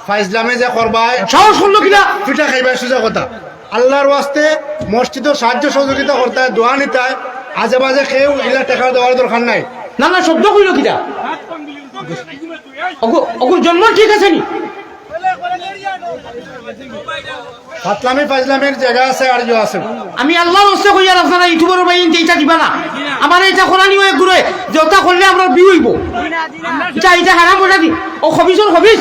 ফাইজলামে যে করবাই সাহস করলো কিনা পিঠা খাইবা সোজা কথা আল্লাহর ওয়াস্তে মসজিদও সাহায্য সহযোগিতা করতে হয় দোয়া নিতে হয় আজে বাজে খেয়েও এগুলা টাকা দেওয়ার দরকার নাই না না শব্দ কইল কিনা অগুর জন্ম ঠিক আছে নি ফাতলামি ফাইজলামের জায়গা আছে আর ইয়ে আছে আমি আল্লাহর ওয়াস্তে কইয়ার আপনারা ইউটিউবের ভাই এইটা দিবা না আমার এটা কোরআনি হয়ে ঘুরে যে ওটা করলে আমরা বিয়ে হইব এটা হারাম ওটা দি ও খবিসর খবিস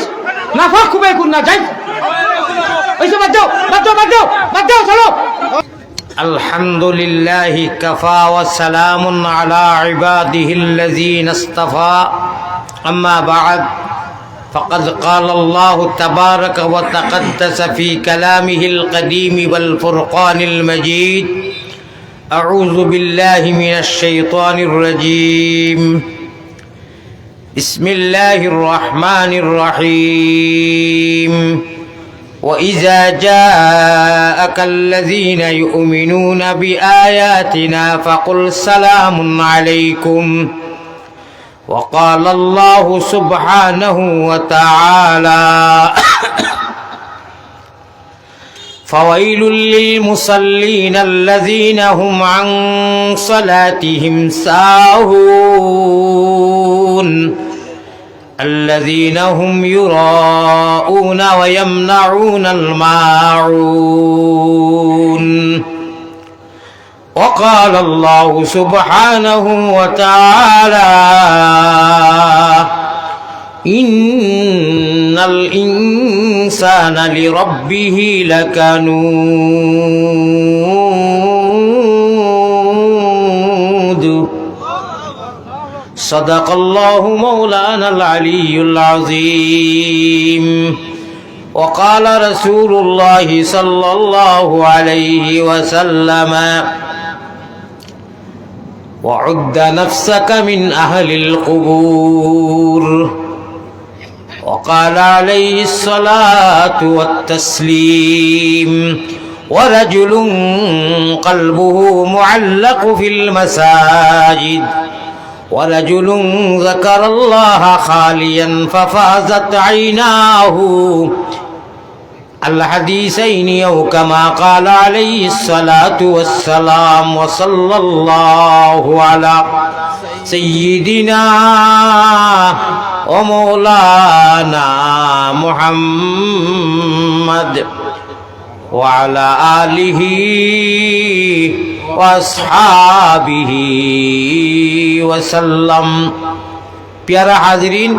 না ফাঁক খুবই কোন না যাই ওইসব বাদ দাও বাদ দাও বাদ দাও বাদ দাও চলো الحمد لله كفى وسلام على عباده الذين اصطفى أما بعد فقد قال الله تبارك وتقدس في كلامه القديم والفرقان المجيد أعوذ بالله من الشيطان الرجيم بسم الله الرحمن الرحيم وإذا جاءك الذين يؤمنون بآياتنا فقل سلام عليكم وقال الله سبحانه وتعالى فويل للمصلين الذين هم عن صلاتهم ساهون الذين هم يراءون ويمنعون الماعون وقال الله سبحانه وتعالى إن الإنسان لربه لكنود صدق الله مولانا العلي العظيم وقال رسول الله صلى الله عليه وسلم وعد نفسك من أهل القبور وقال عليه الصلاة والتسليم ورجل قلبه معلق في المساجد ورجل ذكر الله خاليا ففازت عيناه الحديثين أو كما قال عليه الصلاة والسلام وصلى الله على سيدنا ومولانا محمد وعلى آله وأصحابه وسلم প্যারা হাজিরিন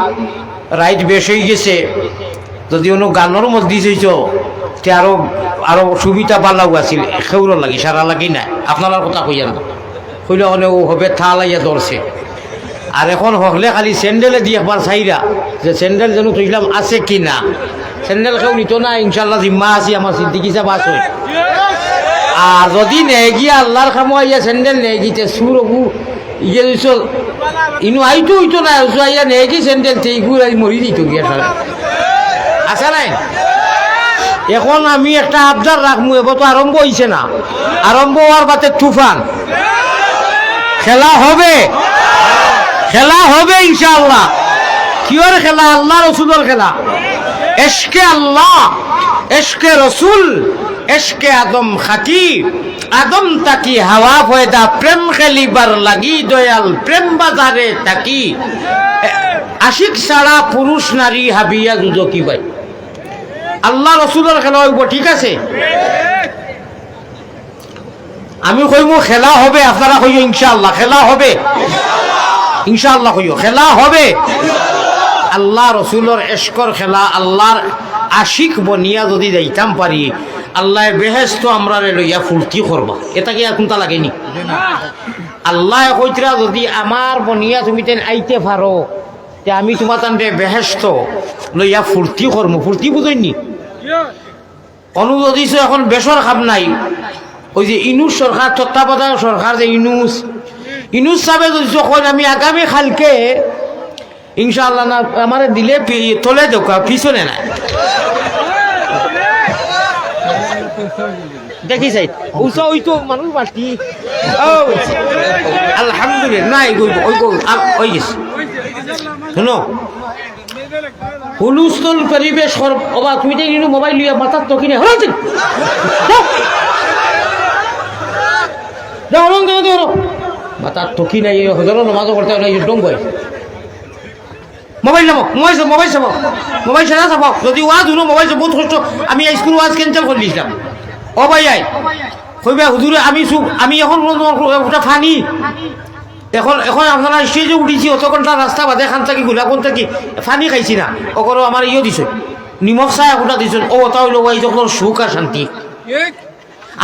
রাইট বেশ হয়ে গেছে যদি কোনো গানের মধ্যে দিয়েছ তে আরো সুবিধা পালাও আছিল সেউর লাগি সারা লাগি নাই আপনার কথা কইয়া না কইলে অনেক ও হবে থা লাইয়া ধরছে আর এখন হকলে খালি স্যান্ডেলে দিয়ে একবার চাইরা যে স্যান্ডেল যেন তুইলাম আছে কি না স্যান্ডেল কেউ নিত না ইনশাল্লাহ জিম্মা আছি আমার সিদ্দিকি সাহেব আছে আর যদি নেই গিয়া আল্লাহর খামাইয়া স্যান্ডেল নেই গিতে সুর অবু ইয়ে দিছ ইনু আইতো হইতো না আইয়া নেই গি স্যান্ডেল তেই ঘুর মরি দিত গিয়া সারা আচ্ছা নাই এখন আমি একটা আবদার রাখবো এবার তো আরম্ভ হয়েছে না আরম্ভ হওয়ার বাতে তুফান খেলা হবে ইনশাআল্লাহ কিওর খেলা আল্লাহ রসুলের খেলা এশকে আল্লাহ এশকে রসুল এশকে আদম খাকি আদম তাকি হাওয়া ফয়দা প্রেম খেলিবার লাগি দয়াল প্রেম বাজারে তাকি আশিক ছাড়া পুরুষ নারী হাবিয়া দুদকি ভাই আল্লাহ রসুলের খেলা হইব ঠিক আছে আমি কইব খেলা হবে আপনারা কইও ইনশাআল্লাহ খেলা হবে ইনশাআল্লাহ কইও খেলা হবে আল্লাহ রসুলের এশকর খেলা আল্লাহর আশিক বনিয়া যদি যাইতাম পারি আল্লাহ বেহেস্ত আমরা লইয়া ফুর্তি করবা এটা কি এখন তা লাগেনি আল্লাহ কইতরা যদি আমার বনিয়া তুমি তেন আইতে পারো তে আমি তোমার তান্ডে বেহেস্ত লইয়া ফুর্তি করবো ফুর্তি বুঝইনি অনুরোধ এখন বেসর খাব নাই ওই যে ইনুস সরকার তত্ত্বাবধায়ক সরকার যে ইনুস সাহেব যখন আমি আগামী কালকে ইনশাআল্লাহ না আমার দিলে তলে দেখা পিছনে নাই দেখি চাই উঁচা ওই তো মানুষ মাটি আলহামদুলিল্লাহ নাই ওই গেছে শুনো হুলুস্থল পরিবেশ অবা তুমি তো কিন্তু মোবাইল লিয়া মাথার তো কিনে হলো মাথার তো কি নাই হজর নমাজও করতে হয় ডং বয় মোবাইল চাবো মোবাইল ছাড়া চাবো যদি ওয়াজ শুনো মোবাইল বহুত কষ্ট আমি স্কুল ওয়াজ ক্যান্সেল করে দিয়েছিলাম ও ভাই আই কইবা হুজুরে আমি এখন ওটা ফানি এখন আপনারা স্টেজে উঠিছি অত ঘন্টা রাস্তা বাদে খান থাকি গোলাপন থাকি ফানি খাইছি না ওকরও আমার ইয়ে দিছ নিমখ চাই একটা দিছ ও ওটা হইল ওই যখন সুখ আর শান্তি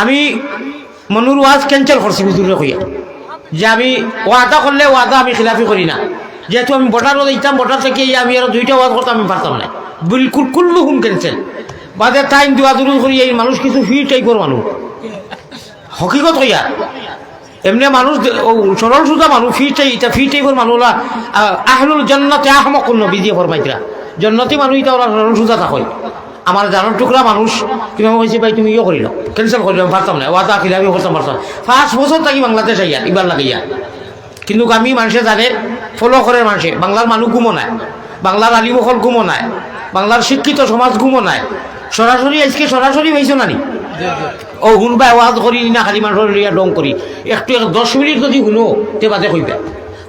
আমি মনুর ওয়াজ ক্যান্সেল করছি হুজুরে কইয়া যে আমি ওয়াদা করলে ওয়াদা আমি খিলাফি করি না যেহেতু আমি বর্ডারও দিতাম বর্ডার থেকে আমি আরো 2টা ওয়াজ করতে আমি পারতাম না বিলকুল কুল্লু হুম ক্যান্সেল বাদে টাইম দেওয়া দূর করি এই মানুষ কিছু ফি টাইপের মানুষ হকিকত হইয়া এমনি মানুষ সরল সুদা মানুষ ফি টাইপের মানুষ আহলুল জান্নাতে আহমক নবী দিয়ে ফরমাইতরা জন্নতি মানুষ এটা ওরা সরল সুদা থাকয় আমার জানার টুকরা মানুষ তুমি কইছি ভাই তুমি ইয়ে করিল ক্যান্সেল করিল পারতাম না ওয়াদা খিলাফি করতাম পারতাম 5 বছর থাকি বাংলাদেশ আইয়া এবার লাগাইয়া কিন্তু আমি মানুষে জানে ফলো করে মানুষে বাংলার মানুষ ঘুমো নাই বাংলার আলিমখল ঘুমো নাই বাংলার শিক্ষিত সমাজ ঘুমো নাই সরাসরি আজকে সরাসরি হয়েছে না নি ও শুনবা ওয়াজ করি না খালি মানুষের ডং করি একটু 10 মিনিট যদি শুনো তে বাদে কইবা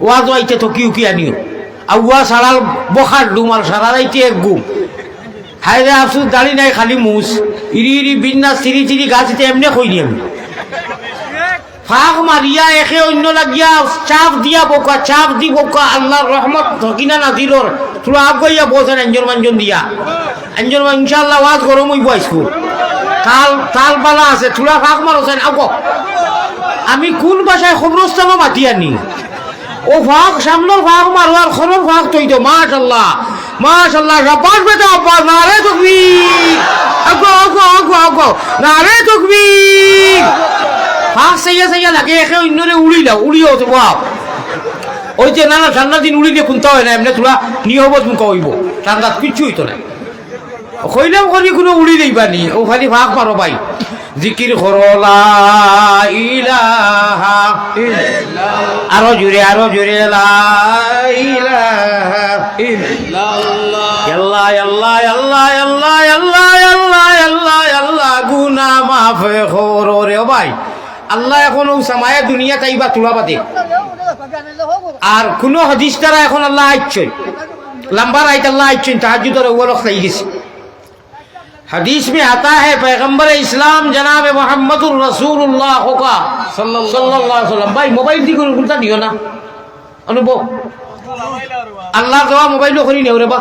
ওয়াজ আইতে তো কি আনিও আর ওয়া সারাল বখার ডুম আর সারার আইতে এক গুম হায়রে আফসুস দাড়ি নাই খালি মুস ইরি বিন্যাস চিরি গাছিতে এমনি কই নি আমি ফাঁক মারিয়া একে অন্য লাগিয়া চাপ দি বোকা আল্লাহর রহমত ধকিনা নাজিলর তোরা আপ গইয়া বসেন আঞ্জন মাঞ্জন দিয়া আঞ্জন ইনশাআল্লাহ ওয়াজ গরম হইব আইসকু তাল বালা আছে তোরা ফাঁক মারছেন আও আমি কোন ভাষায় খবরস্থানও মাতি আনি ও ফাঁক সামনের ফাঁক মারোয়ার খরর ফাঁক তৈ তো মাশাআল্লাহ রাব্বাস বেটা আব্বা নারে তাকবীর আগো নারে তাকবীর ফাঁক সাইয়া লাগে একে অন্যরে উড়িও তো বাপ ওই যে না ঠান্ডা দিন উড়ি দিয়ে খুনতে হয় না এমনি তোরা নিয়বত মুখ হইব ঠান্ডা কিচ্ছু হইতো না কইলাম করি কোনো উড়ি দেইবা নি ও খালি ফাঁক মারো ভাই জিকির করলা ইলাহা আরো জোরে লা ইলাহা ইল্লাল্লাহ আল্লাহ গুনা মাফ করো রে ভাই আল্লাহ এখন ও সামায়া দুনিয়া তাইবা তুলা বাদে আর কোন হাদিস দ্বারা এখন আল্লাহ আইছেন লম্বা রাইত আল্লাহ आइছেন তাহাজ্জুদের अव्वल वक्त आई गई हदीस में आता है पैगंबर इस्लाम जनाब मोहम्मदुर रसूलुल्लाह का सल्लल्लाहु अलैहि वसल्लम भाई मोबाइल दी गुलता दियो ना अनुभव अल्लाह दवा मोबाइल करी नेও रे बा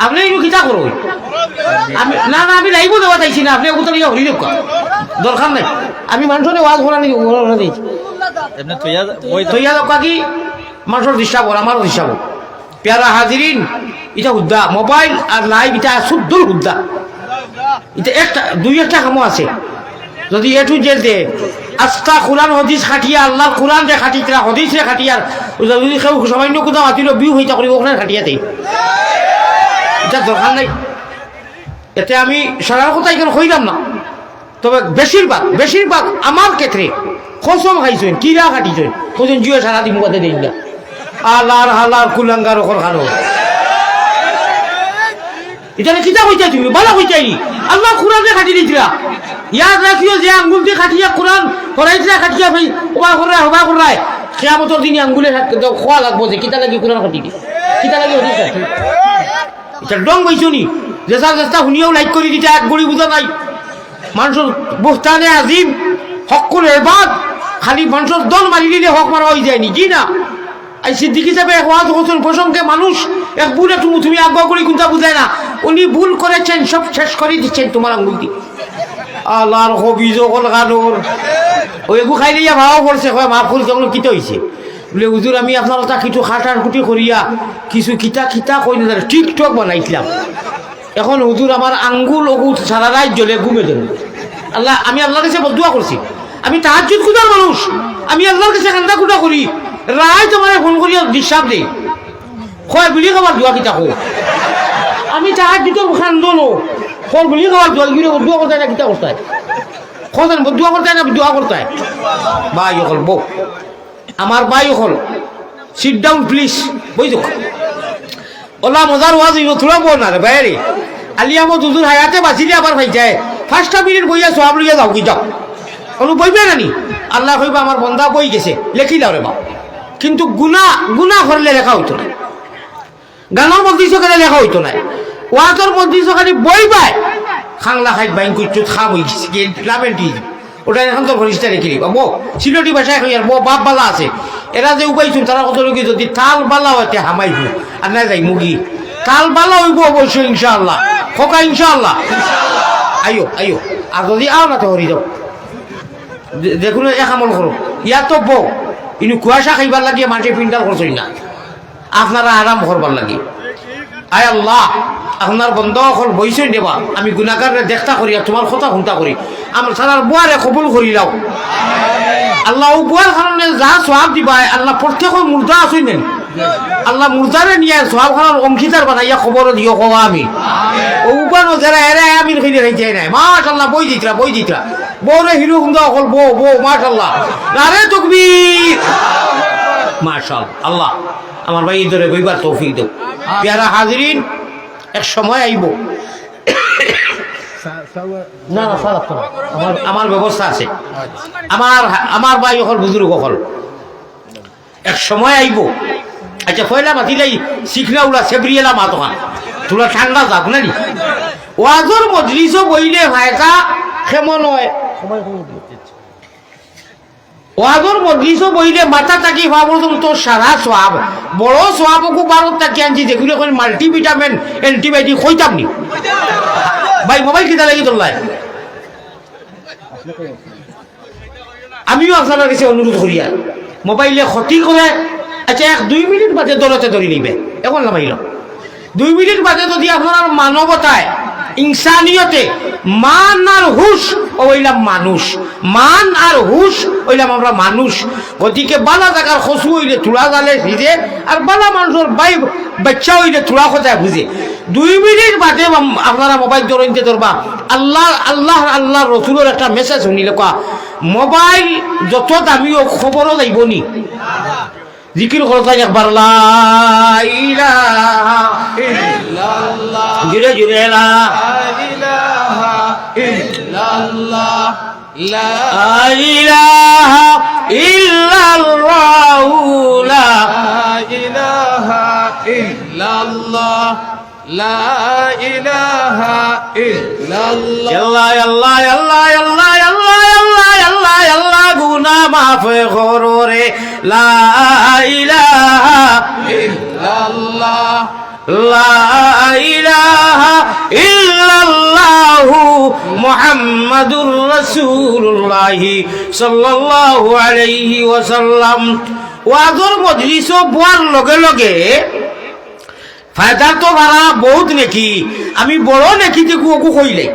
আপনি ইনু কিটা করো না আমি লাইভ দেওয়া চাইছি না আপনি ওগুলো লিয়া হরি দেখা দরকার নাই আমি মানুষরে ওয়াজ করা নি ওরা দিই এমনি তৈয়া দকা কি মানুষের হিসাব আর আমারও হিসাব প্যারা হাজিরিন এটা হুদ্দা মোবাইল আর লাইভ এটা শুদ্ধ হুদ্দা এটা একটা দুই একটা কামও আছে যদি এটু যে দে আস্তা কোরআন হাদিস খাটিয়া আল্লাহর কোরআন রে খাটিয়া হাদিস রে খাটিয়া যদি কেউ সামান্য কোথা মাতিল বিউ হইতা করিব ওখানে খাটিয়া দেই এটা দরকার নাই এতে আমি সারা কথা এখানে কইলাম না তবে বেশিরভাগ আমার ক্ষেত্রে কসম খাইছেন কিরা খাটিছেন কজন জিও সারা দিন মুখে দেই না আলার হালার কুলাঙ্গার ওখর খানো এটা কিতা কইতা তুমি বালা কইতাই আল্লাহ কোরআনে খাটি দিছিলা ইয়াদ রাখিও যে আঙ্গুল দিয়ে খাটিয়া কোরআন পড়াইছিলা খাটিয়া ভাই ওবা করায় কিয়ামতের দিনে আঙ্গুলে খোয়া লাগবো যে কিতা লাগি কোরআন খাটি কিতা লাগি হদিস এটা ডং কইছনি যেসা শুনিও লাইক করে দিতে এক গড়ি বুঝা নাই মানুষের বুহতানে আজিম হকুল এবাদ খালি মানুষের দল মারি দিলে হক মারা হয়ে যায়নি কি না এই সিদ্দিক হিসাবে এক ওয়াজ হোসেন প্রসঙ্গে মানুষ এক ভুল একটু তুমি আগ্রহ করি কোনটা বুঝায় না উনি ভুল করেছেন সব শেষ করে দিচ্ছেন তোমার আঙ্গুল দিয়ে আল্লাহর হবিজ কল গানোর ওই এগু খাই দিয়া ভাও পড়ছে হয় মাফ করছে ওগুলো কিতে হয়েছে বলে হুজুর আমি আপনার কথা কিছু খাটার কুটি করিয়া কিছু কিতা কই না টিকটক বানাইছিলাম এখন হুজুর আমার আঙ্গুল ওগু সারা রাত জ্বলে ঘুমে দেন আল্লাহ, আমি আল্লাহর কাছে বদুয়া করছি, আমি তাহাজ্জুদ খুদার মানুষ, আমি আল্লাহর কাছে কান্দা কুটা করি, রায় তোমার ফোন করিয়া ডিস্টার্ব দেই, কয় গুলি খাবার দোয়া কিতা কো, আমি তাহাজ্জুদ খান্দলো কয় গুলি খাবার দোয়া করতে না কিতা করতে খোঁজেন দোয়া করতে না দোয়া করতে ভাই হল বউ আমার ভাই হল সিট ডাউন প্লিজ বুঝছো ওলা মজার ওয়াজ থোড়া বল না রে বাইরে আলিয়ামত হুজুর হায়াতে বাঁচিলে আবার ভাই যায় 5টা মিনিট বইয়া সব লইয়া যাও কি যাও কোনো বইবে না নি আল্লাহ কইবা আমার বন্ধা বই গেছে লেখি দাও রে বাপ কিন্তু গুনাহ করলে লেখা হইতো না গানের মধ্যে সকালে লেখা হইতো না ওয়াজের মধ্যে সকালে বই পায় খাংলা খাই বাইন কুচু খাম হই গেছে লাভেন্টি ওটা এখন তো ঘনিষ্ঠ রেখে দিবা বো সিলটি ভাষায় কই আর বো বাপ বালা আছে এরা যে উপাইছুন তারা কত লোক যদি তাল বালা হইতে হামাইব আর না যাই মুগি তাল বালা হইব অবশ্যই ইনশাআল্লাহ খোকা ইনশাআল্লাহ আইও আইও আর যদি আও না তো হরি যাও দেখুন এক আমল করো ইয়া তো বউ ইনু কুয়াশা খাইবার লাগিয়ে মাঠে পিন্ডাল করছই না আপনারা আরাম করবার লাগে আয় আল্লাহ আপনার বন্ধ হল বইসই দেবা আমি গুনাহগারে দেখতা করি আর তোমার কথা শুনতা করি আমার সারার বুয়ারে কবুল করি লাও আল্লাহ ও বুয়ার কারণে যা সওয়াব দিবা আল্লাহ প্রত্যেকের মুর্দা আসই নেন আল্লাহ মুর্দারে নিয়ে সওয়াব খানার অংশীদার বানাইয়া খবর দিও কওয়া আমি ও উপানো যারা এরা আমিন কইলে রাইতে নাই মাশাআল্লাহ বই দিতরা বউরে হিরো হুন্দা হল বউ মাশাআল্লাহ নারে তাকবীর মাশাআল্লাহ আল্লাহ আমার ভাই ধরে বইবার তৌফিক দাও প্যারা হাজিরিন এক সময় আইব না না সালাত তো আমার ব্যবস্থা আছে আমার ভাই হল বুজুর্গ হল এক সময় আইব আচ্ছা পয়লা মাতিলাই শিখনা উলা সেবরিয়েলা মা তখন তোরা ঠান্ডা যাক না নি ওয়াজর মজলিসও বইলে ভাইটা কেমন হয় ওয়াজর মজলিসও বইলে মাথা থাকি ভাবো তো সারা সোয়াব বড় সোয়াবকু বারত থাকি আনছি যেগুলো এখন মাল্টিভিটামিন অ্যান্টিবায়োটিক হইতাম নি ভাই মোবাইল কিতা লাগি তোর লাই আমিও আপনার কাছে অনুরোধ করি আর মোবাইলে ক্ষতি করে আচ্ছা 1-2 মিনিট বাদে দৌড়তে ধরে নিবে এখন নামাইল 2 মিনিট বাদে যদি আপনার মানবতায় ইনসানিয়তে মান আর হুশ ওইলাম মানুষ মান আর হুশ ওইলাম আমরা মানুষ গতিকে বালা জায়গার খসু হইলে তুলা জালে ভিজে আর বালা মানুষের বাচ্চা হইলে তুলা খোঁজায় বুঝে 2 মিনিট বাদে আপনারা মোবাইল ধরতে ধরবা আল্লাহ রসুলের একটা মেসেজ শুনিলে কোয়া মোবাইল যত দামিও খবরও যাইব নি জিকির করতে একবার লা ইলাহা ইল্লাল্লাহ জুরে জুরে লা ইলাহা ইল্লাল্লাহ লা ইলাহা ইল্লাল্লাহ লা ইলাহা ইল্লাল্লাহ লা ইলাহা ইল্লাল্লাহ আল্লাহ আল্লাহ আল্লাহ আল্লাহ আল্লাহ আল্লাহ আল্লাহ গুনাহ মাফ করো রে লা ইলাহা ইল্লাল্লাহ লা ইলাহা ইল্লাল্লাহ মুহাম্মাদুর রাসূলুল্লাহ সাল্লাল্লাহু আলাইহি ওয়াসাল্লাম ওয়াজর মজলিস বুয়ার লগে লগে ফায়দা তো ভাড়া বহুত নেকি আমি বড় নেকি দেখু ওকু কইলে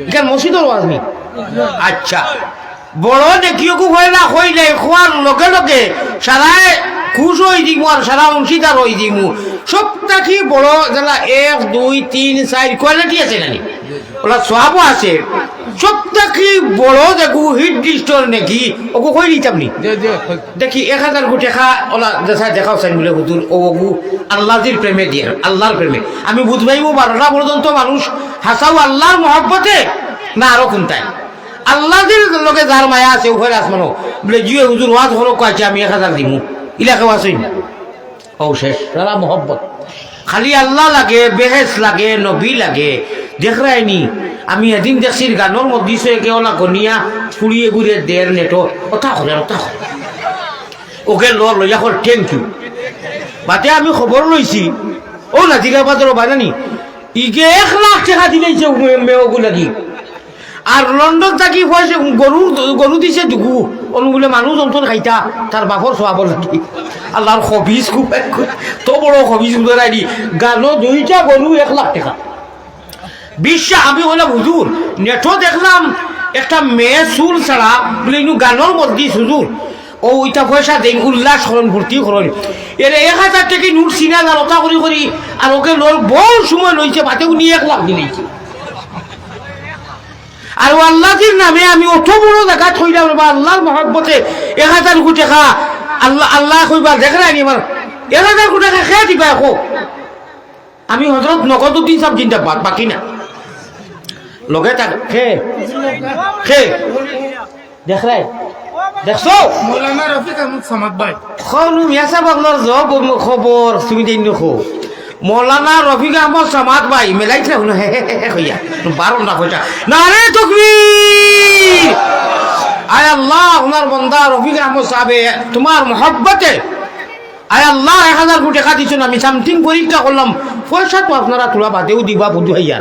এখানে মসজিদের ওয়াজ নেই আচ্ছা বড় নেকি ওকু কইলা কইলে খোয়ার লগে লগে সারায় খুশ হয়ে দিব আর সারা অংশীদার হয়ে দিব সবটা কি বড় যারা 1 2 3 4 কোয়ালিটি আছে নানি ওরা সওয়াবও আছে সবটা কি বড় দেখু হিট ডিস্টর নাকি ওকু কই দিতাম নি দেখি 1000 কোটি টাকা ওলা দেখাও চাই বলে হুজুর ওগু আল্লাহর প্রেমে দিয়ে আল্লাহর প্রেমে আমি বুঝবাইবো 12টা পর্যন্ত মানুষ হাসাও আল্লাহর মহব্বতে না আরো কোনটায় আল্লাহর লগে যার মায়া আছে উপরে আসমানো বলে জিও হুজুর ওয়াজ হলো কইছে আমি 1000 দিমু ইলাকা ওয়াসইন ও শেষ সারা মহব্বত খালি আল্লাহ লাগে বেহেস লাগে নবী লাগে দেখ রায়নি আমি এদিন দেখছি গানোর মধ্যে কেউ না গনিয়া ফুড়িয়ে ঘুরিয়ে দের নেটো ওটা করে ওকে লইয়া কর থ্যাংক ইউ বাতে আমি খবর লইছি ও নাজিরা বাজার বানানি ইগে 1 লাখ টাকা দিলেছে মেয়েগু লাগি আর লন্ডন থাকি পয়সা গরু দিছে দুগু অনুগুলো মানুষ অন্তর খাইতা তার বাপর সোয়াব লাগি আল্লাহর হবিজ খুব তো বড় হবিজ উদারাই দি গানো 2টা গরু 1 লাখ টাকা বিশ্বাস আমি হলাম হুজুর নেটও দেখলাম একটা মেয়ে চুল ছাড়া বলে ইনু গানোর মধ্যে সুজুর ও ওইটা পয়সা দেন উল্লাস করেন ভর্তি করেন এর 1000 টাকা নোট চিনা জালতা করি করি আর ওকে লোর বহু সময় লইছে বাতে উনি 1 লাখ দিলেছে আর ও আল্লাহর নামে আমি অত বড় জায়গা থইলাম বা আল্লাহর মহব্বতে 1000 কোটি টাকা আল্লাহ আল্লাহ কইবা দেখরা নি আমার 1000 কোটি টাকা খেয়ে দিবা কো আমি হযরত নগদউদ্দিন সাহেব জিন্দাবাদ বাকি না লগে তা খে দেখলাই দেখছো মৌলানা রফিক আহমদ সামাদ ভাই খনু মিয়াসা বাংলার জব খবর তুমি দেন নখো মৌলানা রফিক আহমদ সামাদ ভাই মেলাইছে হলো হে কইয়া 12 না কইটা নারে তাকবীর আয় আল্লাহ ওনার বান্দা রফিক আহমদ সাহেব তোমার মহব্বতে আয় আল্লাহ 1000 কোটি টাকা দিছেন আমি সামথিং পরীক্ষা করলাম পয়সা তো আপনারা তোলা বাদেও দিবা বুঝু হইয়া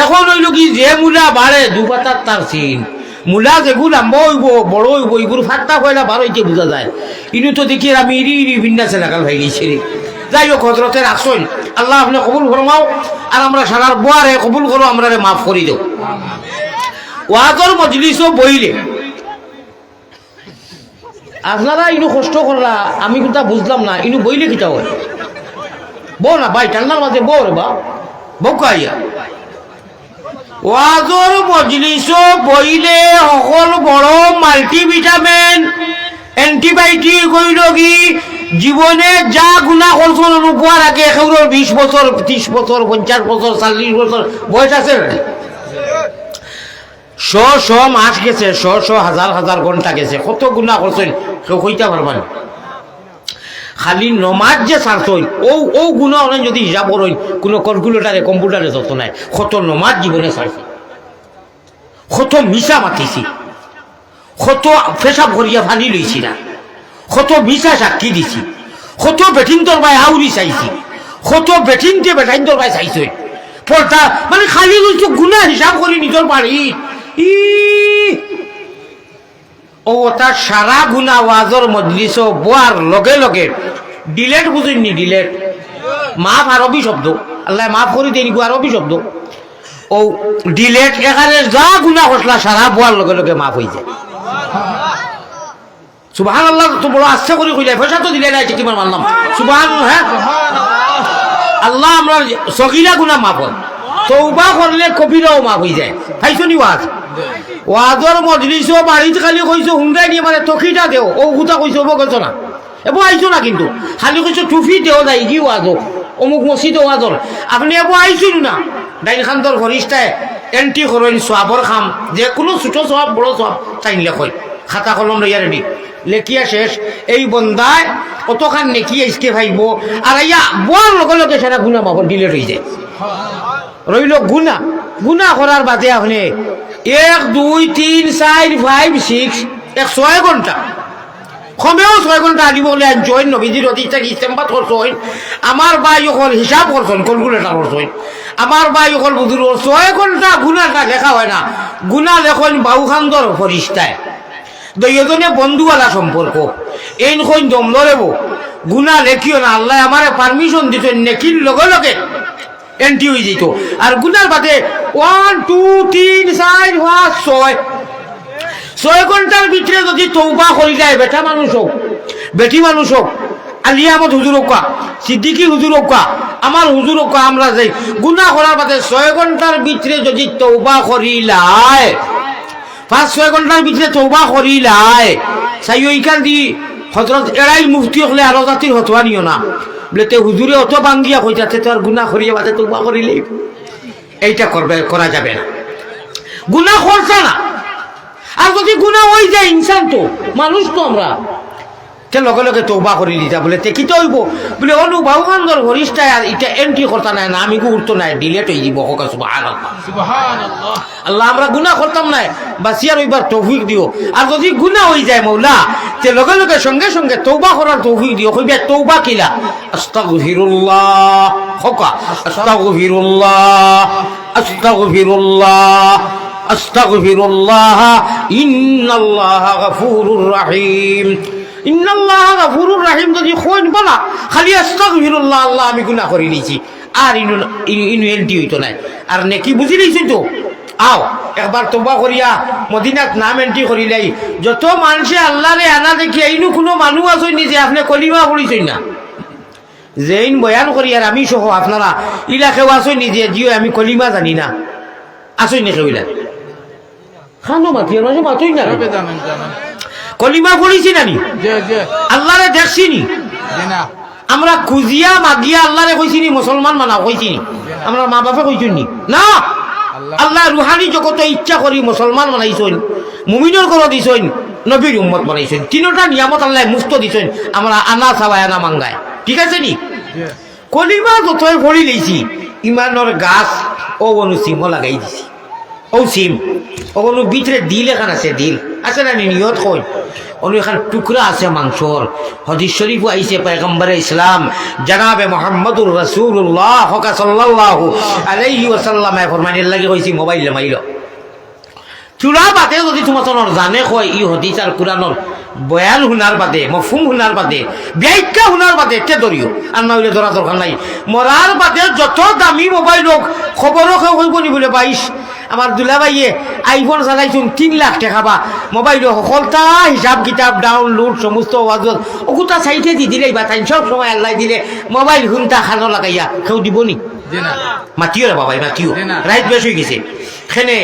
এখন হইল কি যে মূলা বাড়ে দুপাতার তার সিন মূলা যেগুলো লম্বা হইব বড় হইব এগুলো ফাটটা কয়লা বার হইতে বোঝা যায় ইনু তো দেখি আমি ইরি বিন্যাসে লাগাল হয়ে গেছি রে যাই হোক হজরতের আসল আল্লাহ আপনি কবুল ফরমাও আর আমরা সারার বোয়ারে কবুল করো আমরা মাফ করি দেও ওয়াজর মজলিসও বইলে আপনারা ইনু কষ্ট করলা আমি কোনটা বুঝলাম না ইনু বইলে কিটা হয় বউ না ভাই ঠান্ডার মাঝে বউ রে বা বউ কাইয়া ওয়াজর মজলিস বইলে সকল বড় মাল্টিভিটামিন অ্যান্টিবায়োটিক হইল কি জীবনে যা গুণা করছেন অনুপার আগে এখনোর 20 বছর 30 বছর 50 বছর 40 বছর বয়স আছে শ মাস গেছে শ হাজার ঘন্টা গেছে কত গুণা করছেন কেউ কইতে পারবেন খালি নমাজ যে ছাড়ছই ও গুণা হলেন যদি হিসাব করেন কোনো ক্যালকুলেটারে কম্পিউটারে যত নাই কত নমাজ জীবনে ছাড়ছি কত মিশা মাতিছি কত পেশাব করিয়া ফানি লইছি না কত মিশা সাক্ষী দিছি কত বেটিন তোর ভাই আউরি চাইছি কত বেটিনতে বেটাইন তোর ভাই চাইছই পড়তা মানে খালি লইছো গুণা হিসাব করি নিজের বাড়ি ও তার সারা গুণা ওয়াজর মজলিস বোয়ার লগে লগে ডিলেট বুঝেননি ডিলেট মাফ আরবি শব্দ আল্লাহ মাফ করে দেয়নি আরবি শব্দ ও ডিলেট এখানে যা গুণা করলা সারা বোয়ার লগে লগে মাফ হয়ে যায় সুবহানাল্লাহ তো বড় আচ্ছা করে কইলাই পয়সা তো দিলে নাই কি মানলাম সুবহানাল্লাহ হ্যাঁ আল্লাহ আমরা সগীরা গুনাহ মাফ হয় তওবা করলে কবিরাও মাফ হয়ে যায় পাইছনি ওয়াজর মজলিসও বাড়িতে খালি কইছো হুন্ডাই নিয়ে মানে তখিটা দেও ও গুতা কইছো বলছো না এবো আইছো না কিন্তু খালি কইছো টুফি দেও যাই কি ওয়াজর অমুক মসজিদে ওয়াজর আপনি এবো আইছিল না ডাইন খান্দর ফরিস্তায় এন্ট্রি করেন সোয়াবর খাম যে কোনো ছোট সোয়াব বড় সোয়াব তাই লেখই খাতা কলম লইয়া রেডি লেখিয়া শেষ এই বন্দায় কতখান নেকি আইসকে ভাইব আর ইয়া বল লগে লগে সারা গুণা মাফ ডিলেট হয়ে যায় রইল গুণা করার বাদে আপনি 1 2 3 4 5 6 6 ঘন্টা কমেও 6 ঘন্টা আনিব বলে জয়েন নবীজির অধিষ্ঠান ইস্তেমবাদ করছেন আমার ভাই হল হিসাব করছেন ক্যালকুলেটর করছেন আমার ভাই হল বুঝুর 6 ঘন্টা গুণাটা লেখা হয় না গুণা লেখন বাউখান্দর ফরিস্তায় দুইজনে বন্ধুওয়ালা সম্পর্ক এই কইন দম লড়েব গুণা লেখিও না আল্লাহ আমারে পারমিশন দিতেন নেকির লগে লগে এন্ট্রি হয়ে যেত আর গুনার বাদে 1 2 3 4 5 6 ঘন্টার ভিতরে যদি তৌবা করি যায় বেটা মানুষ হোক বেটি মানুষ হোক আলী আহমদ হুজুর হোক সিদ্দিকী হুজুর হোক আমার হুজুর হোক আমরা যাই গুনাহ করার বাদে 6 ঘন্টার ভিতরে যদি তৌবা করিলাই 5-6 ঘন্টার ভিতরে তৌবা করিলাই চাই ওইখান দি হজরত এরাই মুফতি হলে আরো জাতির হতোয়া নিও না বলে তে হুজুরে অত বাঙ্গিয়া কইতাছে তো আর গুনাহ করিয়া বাদে তৌবা করিলেই এইটা করা যাবে না গুনাহ করছে না আর যদি গুনাহ হয়ে যায় ইনসান তো মানুষ তো আমরা তে লগে লগে তৌবা করে দিতা বলে তে কি তো হইব বলে অনু বাউখান্দর হরিষ্টায় আর এটা এন্ট্রি করতা নাই না আমি উঠতো নাই ডিলেট হয়ে যাব হোক সুবহানাল্লাহ সুবহানাল্লাহ আল্লাহ আমরা গুনাহ করতাম না বাসিয়ার ওইবার তৌফিক দিও আর যদি গুনাহ হয়ে যায় মওলা তে লগে লগে সঙ্গে সঙ্গে তৌবা করার তৌফিক দিও কইবা তৌবা কিলা আস্তাগফিরুল্লাহ হোকা আস্তাগফিরুল্লাহ আস্তাগফিরুল্লাহ আস্তাগফিরুল্লাহ ইন্নাল্লাহা গফুরুর রহিম ইন্নাল্লাহা গফুরুর রহিম যদি কইন বলা খালি আস্তাগফিরুল্লাহ আল্লাহ আমি গুনাহ করে নিয়েছি আর ইনু এন্টি হইতো না আর নেকি বুঝি লইছি তো আও একবার তোবা করিয়া মদিনাত নাম এন্ট্রি করিলাই যত মানুষে আল্লাহরে আনা দেখি এইনু কোনো মানুষ আসই নিজে আপনি কলিমা পড়িছই না যেইন বয়ান করি আর আমি সহ আপনারা ইলা কেউ আসই নিজে জিও আমি কলিমা জানি না আসই না কেউ ইলা খানো মাতি আর মাঝে মাতই না কলিমা পড়িছি নানি আল্লাহরে দেখছি নি আমরা খুঁজিয়া মাগিয়া আল্লাহরে কইছি নি মুসলমান মানা কইছি নি আমরা মা বাপে কইছি নি না আল্লাহ রুহানি জগতে ইচ্ছা করি মুসলমান বানাইছেন মুমিনের ঘর দিছেন নবীর উম্মত বানাইছেন তিনটা নিয়ামত আল্লাহ মুস্ত দিছেন আমরা আনা চাবাই আনা মাঙ্গায় ঠিক আছে নি কলিমা যতই ভরি লইছি ইমানের গাছ ও অনু সিমও লাগাই দিছি ও সিম ও অনু ভিতরে দিল এখান আছে দিল আছে না নিয়ত কই অনু এখান টুকরা আছে মাংসর হাদিস শরীফ আইছে পয়গম্বরে ইসলাম জনাবে মুহাম্মদুর রাসূলুল্লাহ সাল্লাল্লাহু আলাইহি ওয়াসাল্লাম ফরমানির লাগি কইছি মোবাইল মাইল চূড়া বাদে যদি তোমার জানে কয় ই হাদিস আর কুরআনের বয়ান শুনার বাদে মফহুম শুনার বাদে ব্যাখ্যা শুনার বাদে তে ধরিও আর না হইলে ধরা দরকার নাই মরার বাদে যত দামি মোবাইল হোক খবরও কেউ হইব নি বলে 22 আমার দুলাভাইয়ে আইফোন চালাইছুন 3 লাখ টাকা বা মোবাইল সকলটা হিসাব কিতাব ডাউনলোড সমস্ত ওয়াজত ওকুতা সাইটে দি দিলেই বা তাই সব সময় আল্লাহ দিলে মোবাইল হুনটা খানো লাগাইয়া কেউ দিব নি মাতিও রে বাবাই মাতিও রাইত বেশ হয়ে গেছে খেনে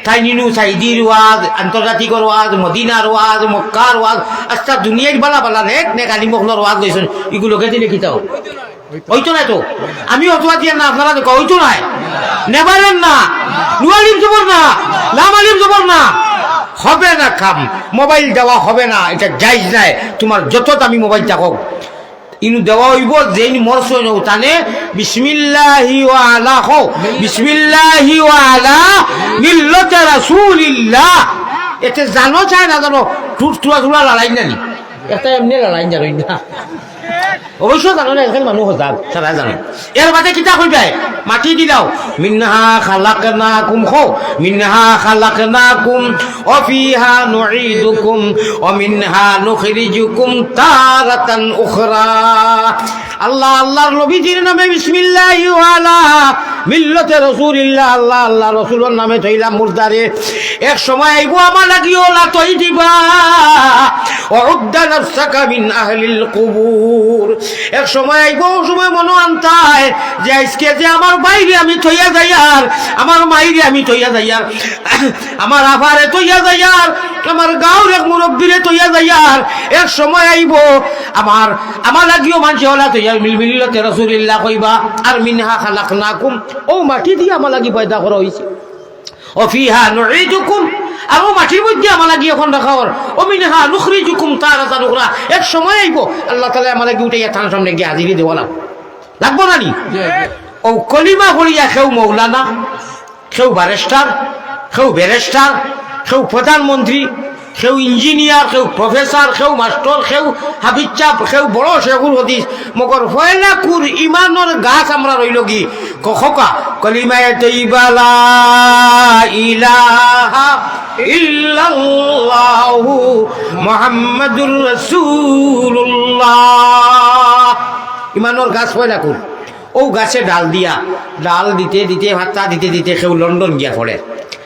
তাই নিনু সাইদির ওয়াজ আন্তর্জাতিকর ওয়াজ মদিনার ওয়াজ মক্কার ওয়াজ আচ্ছা দুনিয়ার বালা বালা নেক নেক আলী মখলর ওয়াজ লইছেন এগুলোকে দিলে কি তাও ওইতো নাই তো আমি অথবা দিয়ে না আপনারা দেখো ওইতো নাই নেবারেন না নুয়ালিম জবর না লামালিম জবর না হবে না কাম মোবাইল দেওয়া হবে না এটা জায়েজ নাই তোমার যত দামি মোবাইল থাকুক ইনু দেওয়া হইব যেইন মরছ নও তানে বিসমিল্লাহি ওয়া আলা হো বিসমিল্লাহি ওয়া আলা মিল্লাতি রাসূলিল্লাহ এতে জানো চায় না জানো টুরা টুরা লড়াই নানি এটা এমনি লড়াই জানোই না অবশ্য জানো না এখন মানুষ হজাক সারা জানো এর বাদে কিতা কইবে মাটি দিলাও মিনহা খালাকনাকুম খো মিনহা খালাকনাকুম ওয়া ফিহা নুঈদুকুম ওয়া মিনহা নুখরিজুকুম তারাতান উখরা আল্লাহ আল্লাহর নবীজির নামে বিসমিল্লাহি ওয়া আলা মিল্লাতি রাসূলিল্লাহ আল্লাহ আল্লাহ রাসূলের নামে থইলাম মুর্দারে এক সময় আইব আমার লাগিও লা তই দিবা ওয়া উদ্দা নাফসাকা মিন আহলিল কুবুর এক সময় আইব সময় মনো আনতায় যে আজকে যে আমার বাইরে আমি থইয়া যাই আর আমার মাইরে আমি থইয়া যাই আর আমার আফারে থইয়া যাই আর আমার গাঁওর এক মুরব্বীরে থইয়া যাই আর এক সময় আইব আমার লাগিও মানুষ হলা থইয়া মিল্লাতি রাসূলিল্লাহ কইবা আর মিনহা খালাকনাকুম ও মাটি দিয়ে আমার লাগি পয়দা করা হইছে ও ফিহা নুঈদুকুম আর ও মাটির মধ্যে আমার লাগি এখন রাখাওয়ার ও মিনহা নুখরিজুকুম তারাতান উখরা এক সময় আইব আল্লাহ তাআলা আমার লাগি উঠাইয়া থান সামনে গিয়ে হাজিরি দেওয়া লাগবো না নি ও কলিমা বলিয়া কেউ মৌলানা কেউ ব্যারিস্টার কেউ ব্যারিস্টার কেউ প্রধানমন্ত্রী কেউ ইঞ্জিনিয়ার কেউ প্রফেসর কেউ মাস্টার কেউ হাফিজ চাপ কেউ বড় শেখুল হদিস মগর ফয়লা কুর ইমানের গাছ আমরা রইল কি কখকা কলিমায়ে তৈবা লা ইলাহা ইল্লাল্লাহু মুহাম্মাদুর রাসূলুল্লাহ ইমানের গাছ ফয়লা কুর ও গাছে ডাল দিতে দিতে ভাতা দিতে দিতে কেউ লন্ডন গিয়া পড়ে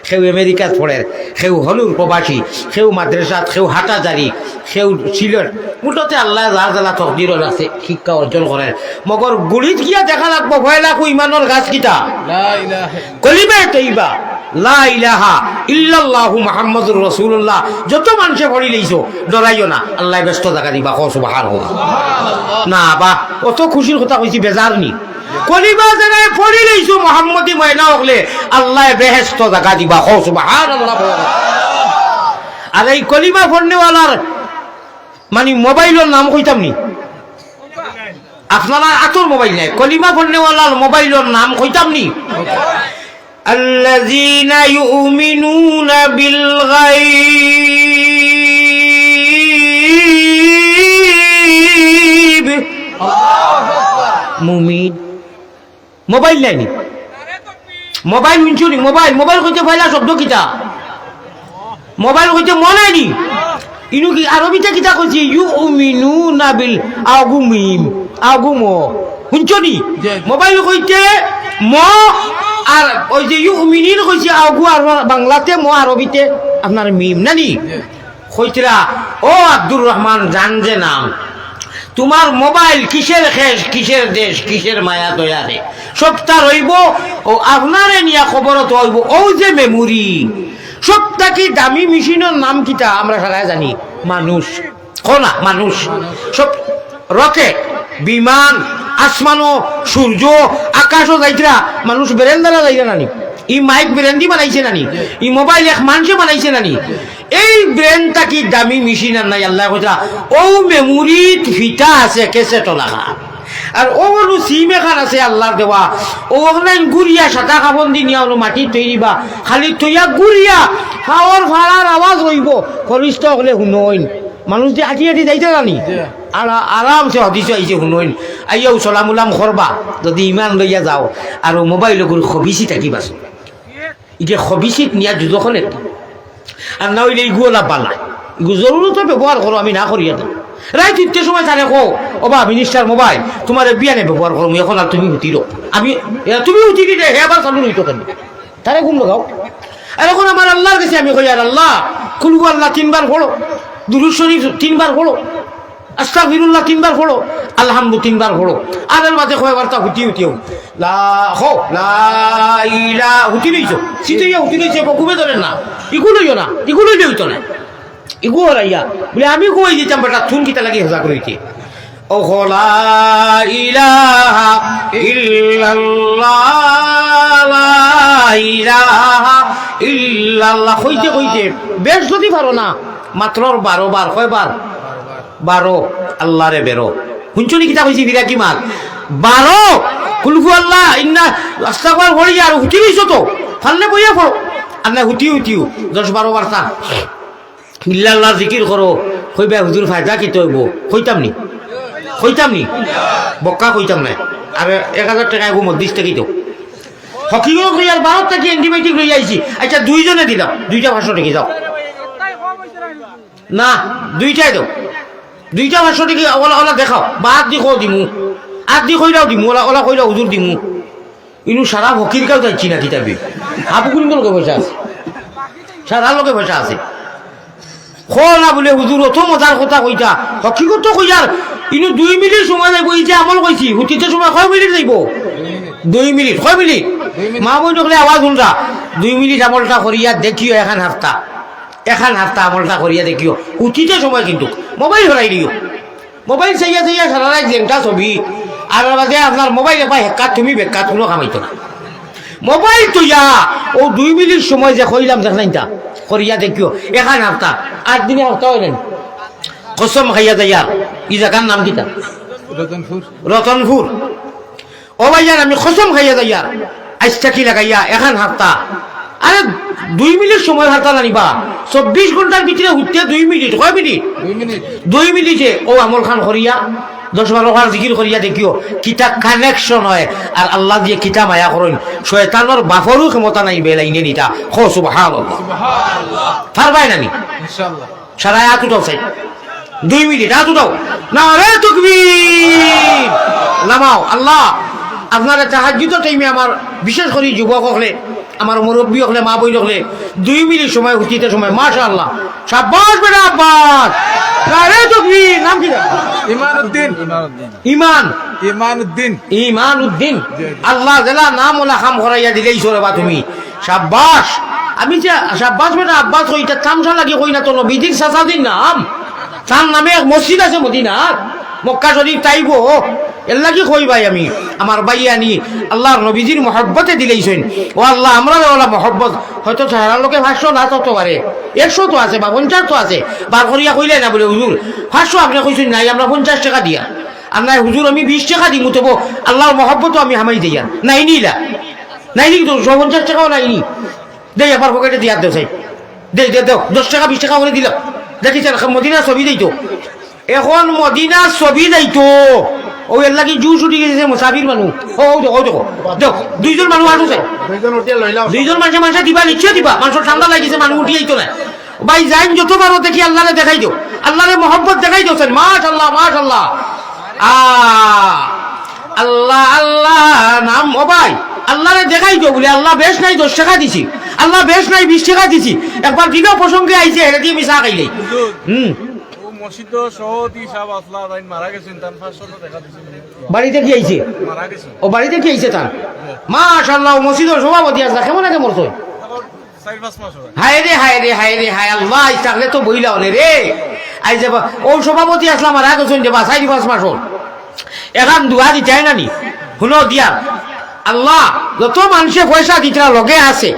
কেউ আমেরিকাত পড়ে কেউ হলুর প্রবাসী কেউ মাদ্রাসাত কেউ হাটাজারি কেউ সিলেট মুঠতে আল্লাহ যার জ্বালা তকদির আছে শিক্ষা অর্জন করে মগর গুড়িত গিয়া দেখা লাগবো ভয় লাগবো ইমানের গাছ কিতা কলিমায়ে তৈবা লা ইলাহা ইল্লাল্লাহু মুহাম্মাদুর রাসূলুল্লাহ যত মানুষে পড়ি লইছো ডরাইও না আল্লাহ ব্যস্ত জায়গা দিবা কও সুবহানাল্লাহ না বা অত খুশির কথা কইছি বেজার নি কলিমা জায়গায় পড়ি লইছো মুহাম্মদি ময়না হলে আল্লাহ বেহেশত জায়গা দিবা কও সুবহানাল্লাহ আর এই কলিমা পড়নেওয়ালার মানে মোবাইলের নাম কইতাম নি আপনারা আতর মোবাইল নাই কলিমা পড়নেওয়ালার মোবাইলের নাম কইতাম নি الذين يؤمنون بالغيب মুমিন মোবাইল নাই মোবাইল মিনছুনি মোবাইল কইতে ফাইলা শব্দ কিতা মোবাইল কইতে মনে নি ইনু কি আরবিতে কিতা কইছি ইউমিনুনা বিল আগুমিম আগুমো শুনছনি মোবাইল কইতে ম আর ওই যে ইউমিনিন কইছে আগু আর বাংলাতে মো আরবিতে আপনার মিম নানি কইতরা ও আব্দুর রহমান জান যে নাম তোমার মোবাইল কিসের শেষ কিসের দেশ কিসের মায়া দয়ারে সবটা রইব ও আপনারে নিয়া খবরত হইব ও যে মেমোরি সবটা কি দামি মেশিনের নাম কিটা আমরা সবাই জানি মানুষ কোনা মানুষ সব রকেট বিমান আসমানো সূর্য আকাশও যাইতরা মানুষ বেরেন্দারা যাইরা নানি ই মাইক ব্রেন্ডি বানাইছে নানি ই মোবাইল এক মানুষে বানাইছে নানি এই ব্রেনটা কি দামি মেশিন আর নাই আল্লাহ কইরা ও মেমোরি ফিটা আছে কেসেট লাগা আর ওগুলো সিম এখান আছে আল্লাহর দেওয়া ওখানে গুড়িয়া সাদা কাপন দি নিয়া মাটি তৈরিবা খালি তৈয়া গুড়িয়া খাওয়ার ভাড়ার আওয়াজ হইব খরিষ্ঠ হলে শুনইন মানুষ যে আটি আটি যাইতে জানি আরামসে হদিছে আইছে শুনইন আইয়াও চলাম উলাম করবা যদি ইমান লইয়া যাও আর মোবাইল করে খবিছি থাকিবাস ইকে খবিছিত নিয়া যুদ্ধখন একটা আর না হইলে ইগুলা পালা ইগু জরুরত ব্যবহার করো আমি না করি এটা রায় তিনটে সময় তারে কো ওবা মিনিস্টার মোবাইল তোমার বিয়ানে ব্যবহার করো এখন আর তুমি উঠিরো আমি তুমি উঠি দিলে হে আবার চালু হইতো কেন তারে ঘুম লাগাও আর এখন আমার আল্লাহর কাছে আমি কই আর আল্লাহ কুলহু আল্লাহ 3 বার পড়ো দুরূদ শরীফ 3 বার পড়ো আস্তাগফিরুল্লাহ 3 বার পড়ো আলহামদু 3 বার পড়ো আর এর মাঝে কয়বার তা হুতিও লা হো লা ইলা হুতি লইছো সিতেইয়া হুতি লইছে বকুবে ধরেন না ইগুলো লইও না ইগুলো লইতো না ইগু রাইয়া বলে আমি কই দিতাম বেটা থুন কিতা লাগি হেজা করিতে ও লা ইলাহা ইল্লাল্লাহ লা ইলাহা ইল্লাল্লাহ কইতে কইতে বেশ যদি পারো না মাত্র 12 বার কয়বার 12 আল্লাহরে বেরো শুনছনি কিতা কইছি বিরা কি মাল 12 কুলহু আল্লাহ ইন্না আস্তাগফির পড়ি আর হুতি লইছো তো ফাললে বইয়া পড়ো আর না হুতিও 10-12 বার তা ইল্লাল্লাহ জিকির করো কইবা হুজুর ফায়দা কি তইব কইতাম নি বক্কা কইতাম না আর 1000 টাকা গো মধ্যস্থ কি তো হকিও কই আর 12 টাকা অ্যান্টিবায়োটিক লই আইছি আচ্ছা দুইজনে দিলাম দুইটা 500 টাকা দাও না দুইটাই দাও দুইটা 500 টাকা ওলা দেখাও বাদ দি কো দিমু আর দি কইরাও দিমু ওলা কইরা হুজুর দিমু ইনু সারা ফকির কাও যাচ্ছি না কিতাবে আপু কোন লোকে পয়সা আছে সারা লোকে পয়সা আছে খোলা বলে হুজুর অত মজার কথা কইতা হকিকত কইয়ার ইনু 2 মিনিট সময় যাইব এই যে আমল কইছি হুতিতে সময় কয় মিনিট যাইব 2 মিনিট কয় মিনিট মা বোন হলে আওয়াজ শুনরা 2 মিনিট আমলটা করিয়া দেখিও এখন হাফতা আমলটা করিয়া দেখিও হুতিতে সময় কিন্তু মোবাইল হরাই দিও মোবাইল চাইয়া সারা রাত জেনটা ছবি আর বাদে আপনার মোবাইল একবার হেকাত তুমি বেকাত কোনো কামাইতো না মোবাইল তুইয়া ও 2 মিনিট সময় যে কইলাম দেখলাইতা করিয়া দেখিও এখন হাফতা 8 দিনে হাফতা হইলেন কসম খাইয়া যাইয়া ই জায়গার নাম কিতা রতনপুর ও ভাইয়ার আমি কসম খাইয়া যাইয়া আইসটা কি লাগাইয়া এখন হাফতা আরে 2 মিনিট সময় হারতা জানিবা 24 ঘন্টার ভিতরে উঠতে 2 মিনিট কয় মিনিট 2 মিনিটে ও আমল খান করিয়া 10-12 বার জিকির করিয়া দেখিও কিতা কানেকশন হয় আর আল্লাহ দিয়ে কিতা মায়া করেন শয়তানের বাফরও ক্ষমতা নাই বেলাইনে নিতা খো সুবহানাল্লাহ পারবাই নানি ইনশাআল্লাহ সারা হাত উঠাও সাই 2 মিনিট হাত উঠাও নারে তাকবীর নামাও আল্লাহ আপনারা তাহাজ্জুদের টাইমে আমার বিশেষ করে যুবক হলে আমার মুরব্বী হলে মা বই হলে 2 মিনিট সময় উঠিতে সময় মাশাআল্লাহ শাবাশ বেটা আব্বাস নারে তাকবীর নাম কি ইমানউদ্দিন আল্লাহ জেলা নাম ওলা খাম করাইয়া দিলেই সরে বা তুমি শাবাশ আমি যে শাবাশ বেটা আব্বাস কইটা তামসা লাগি কই না তো নবীজির সাসাদিন নাম তার নামে এক মসজিদ আছে মদিনার মক্কা শরীফ তাইব এর লাগি কই ভাই আমি আমার ভাই আনি আল্লাহর নবীজির মহব্বতে দিলেইছেন ও আল্লাহ আমরা ওলা মহব্বত হয়তো 4 লোকে 500 না তত পারে 100 তো আছে বা 50 তো আছে বার করিয়া কইলে না বলে হুজুর 500 আপনি কইছেন নাই আমরা 50 টাকা দিয়া আর নাই হুজুর আমি 20 টাকা দিমু তবু আল্লাহর মহব্বত আমি হামাই দিয়া নাই নিলা নাই নি তো 50 টাকাও নাই নি দেই আবার পকেটে দিয়া দেও সাই দে 10 টাকা 20 টাকা করে দিলাম দেখি স্যার মদিনা ছবি দেইতো এখন মদিনা ছবি দেইতো ও এর লাগি জু ছুটি গেছে মুসাফির মানুষ ও দেখো দুইজন মানুষ আসছে দুইজন মানুষ দিবা নিশ্চয় দিবা মানুষের ঠান্ডা লাগিছে মানুষ উঠি আইতো না ভাই যাইন যতবার দেখি আল্লাহরে দেখাই দিও আল্লাহরে মহব্বত দেখাই দিও মাশাআল্লাহ আল্লাহ আল্লাহ নাম ও ভাই আল্লাহরে দেখাই তো বলে আল্লাহ বেশ নাই 10 টাকা দিছি, আল্লাহ বেশ নাই 20 টাকা দিছি, একবার দিনও প্রসঙ্গে আইছে হেরে দিয়ে মিশা খাইলে। মসজিদ সহ সাহেব আসলা তাই মারা গেছেন তার 500 টাকা দিছেন বাড়িতে কি আইছে, মারা গেছেন ও বাড়িতে কি আইছে তার মাশাআল্লাহ মসজিদের সভাপতি আছে কেমন আগে মরছো 4-5 মাস হয় হায় রে হায় রে হায় রে হায় আল্লাহ থাকলে তো বইলা হলে রে আই যাব ও সভাপতি আসলাম আর আগে শুনছে বা 4-5 মাস হল এখন দুয়া দিতে না নি শুনো দিয়া আল্লাহ যত মানুষে পয়সা দিতরা লগে আছে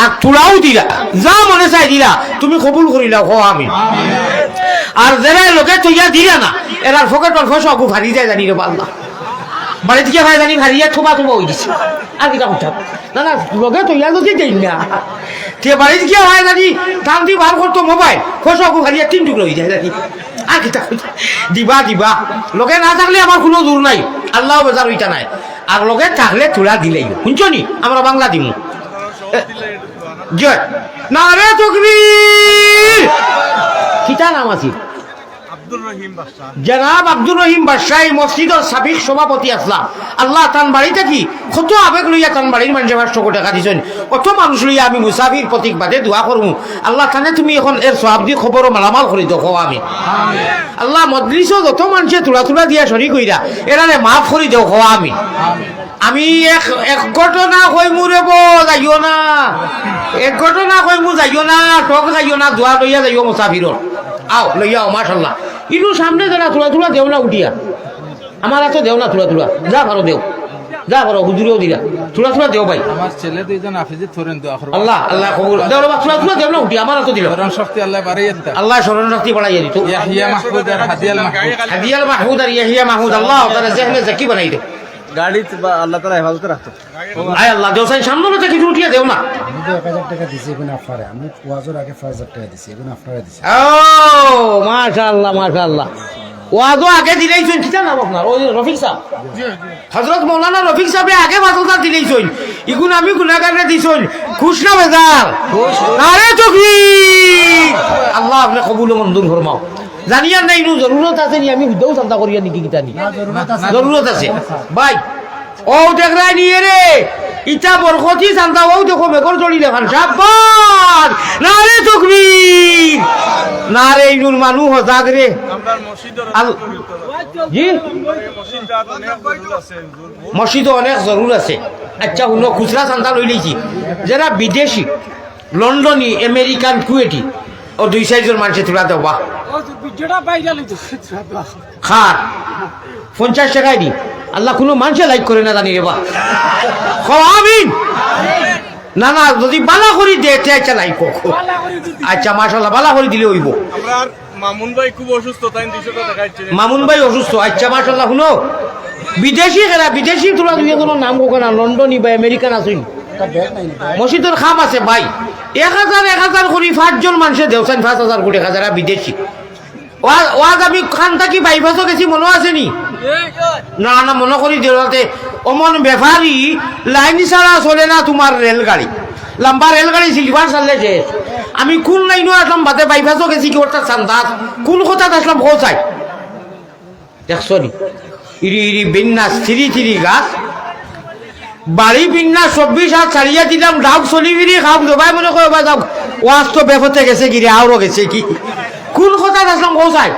আর তোরাও দিলা যা মনে চাই দিলা তুমি কবুল করিলা হো আমি আর যারা লোকে তৈয়া দিলা না এরার ফকেটর পয়সা গু ভারি যায় জানি রে আল্লাহ বাড়ি থেকে ভাই জানি ভারিয়া থোবা থোবা হয়ে গেছে আর কিটা কথা না না লগে তৈয়া যদি দেই না তে বাড়ি থেকে ভাই জানি দাম দি বার করতো মোবাইল পয়সা গু ভারিয়া 3 টুকরো হয়ে যায় জানি আর কিটা দিবা দিবা লগে না থাকলে আমার কোনো দূর নাই আল্লাহ বেজার হইতা নাই আর লগে থাকলে তোরা দিলেই শুনছো নি আমরা বাংলা দিমু জয় নারে তাকবীর কিটা নাম আছে আব্দুর রহিম বাদশা জনাব আব্দুর রহিম বাদশাহ মসজিদের সাবেক সভাপতি আসলাম আল্লাহ তান বাড়িতে কি কত আবেগ লইয়া তান বাড়ির মানুষে 500 টাকা দিছেন কত মানুষ লইয়া আমি মুসাফির প্রতীক বাদে দোয়া করবো আল্লাহ তানে তুমি এখন এর সওয়াব দি খবর মালামাল করে দেখো আমি আল্লাহ মজলিসও যত মানুষে তুলা তুলা দিয়া শরীক হইরা এরারে মাফ করে দেখো আমি এক ঘটনা কইমু রে বো যাইও না এক ঘটনা কইমু যাইও না টক যাইও না দোয়া লইয়া যাইও মুসাফিরর আও লইয়া মাশাআল্লাহ ইনু সামনে যারা তুলা তুলা দেও না উঠিয়া আমার এত দেও না তুলা তুলা যা ভালো দেও যা ভালো হুজুরেও দিলা তুলা তুলা দেও ভাই আমার ছেলে দুইজন হাফিজে থরেন দোয়া করব আল্লাহ আল্লাহ কবুল দেও বাবা তুলা তুলা দেও না উঠিয়া আমার এত দিল করণ শক্তি আল্লাহ বাড়াইয়া দিতা আল্লাহ স্মরণ শক্তি বাড়াইয়া দিত ইয়াহিয়া মাহমুদ আর হাদিয়াল মাহমুদ হাদিয়াল মাহমুদ আর ইয়াহিয়া মাহমুদ আল্লাহ তাআলা জেহনে জাকি বানাই দে গাড়ি আল্লাহ তাআলা হেফাজতে রাখতো আয় আল্লাহ দেও সাই সামনে থেকে কিছু উঠিয়া দেও না আমি তো 1000 টাকা দিছি এখন আপনারে আমি ওয়াজের আগে 5000 টাকা দিছি এখন আপনারে দিছি ও মাশাআল্লাহ মাশাআল্লাহ ওয়াজও আগে দিলেইছেন কিটা নাম আপনার ওই রফিক সাহেব হযরত মাওলানা রফিক সাহেব আগে 5000 দিলেইছেন ইগুন আমি গুনাহগারে দিছেন খুশ না বেজার আরে তাকবীর আল্লাহ আপনি কবুল মঞ্জুর ফরমাও জানিয়া নাই নু জরুরত আছে নি আমি হুদাও চিন্তা করিয়া নি কিটা নি জরুরত আছে ভাই ও দেখরাই নিয়ে রে ইটা বরকতি চিন্তা ও দেখো মেকর চলি দেখান শাবাশ নারে তাকবীর নারে ইনুর মানু হজাগ রে আমরা মসজিদের জি মসজিদটা অনেক দূর আছে মসজিদ অনেক জরুর আছে আচ্ছা শুনো খুচরা চান্দা লই লইছি যারা বিদেশি লন্ডনী আমেরিকান কুয়েটি ও 2-4 জন মানুষে তোলা দেওয়া খার 50 টাকায় দি আল্লাহ কোনো মানুষে লাইক করে না জানি রে বা আমিন না না যদি বালা করি দে আচ্ছা লাইক আচ্ছা মাশাআল্লাহ বালা করে দিলে হইব আমরা মামুন ভাই খুব অসুস্থ তাই 200 টাকা দেখাইছে মামুন ভাই অসুস্থ আচ্ছা মাশাআল্লাহ শুনো বিদেশি খেলা বিদেশি তোলা দুই কোনো নাম হোক না লন্ডনী বা আমেরিকান আসুন মসজিদের খাম আছে ভাই 1000 করি 5 জন মানুষে দেওছেন 5000 কোটি টাকা যারা বিদেশি ওয়াজ আমি খান থাকি বাইপাসও গেছি মনে আছে নি না না মনে করি দেওয়াতে অমন ব্যাপারী লাইন ছাড়া চলে না তোমার রেলগাড়ি লম্বা রেলগাড়ি সিলভার চাললে যে আমি কোন লাইনও আসলাম বাদে বাইপাসও গেছি কি ওটা চান্দাত কোন কথাত আসলাম পৌঁছাই দেখছো নি ইরি ইরি বিন্যাস থিরি গাছ বাড়ি বিন্যাস 24 হাত ছাড়িয়া দিলাম ডাক চলি ফিরি খাম দবাই মনে করো বা যাও ওয়াজ তো বেফতে গেছে কি রে আরো গেছে কি কোন কথা আসলাম পৌঁছাই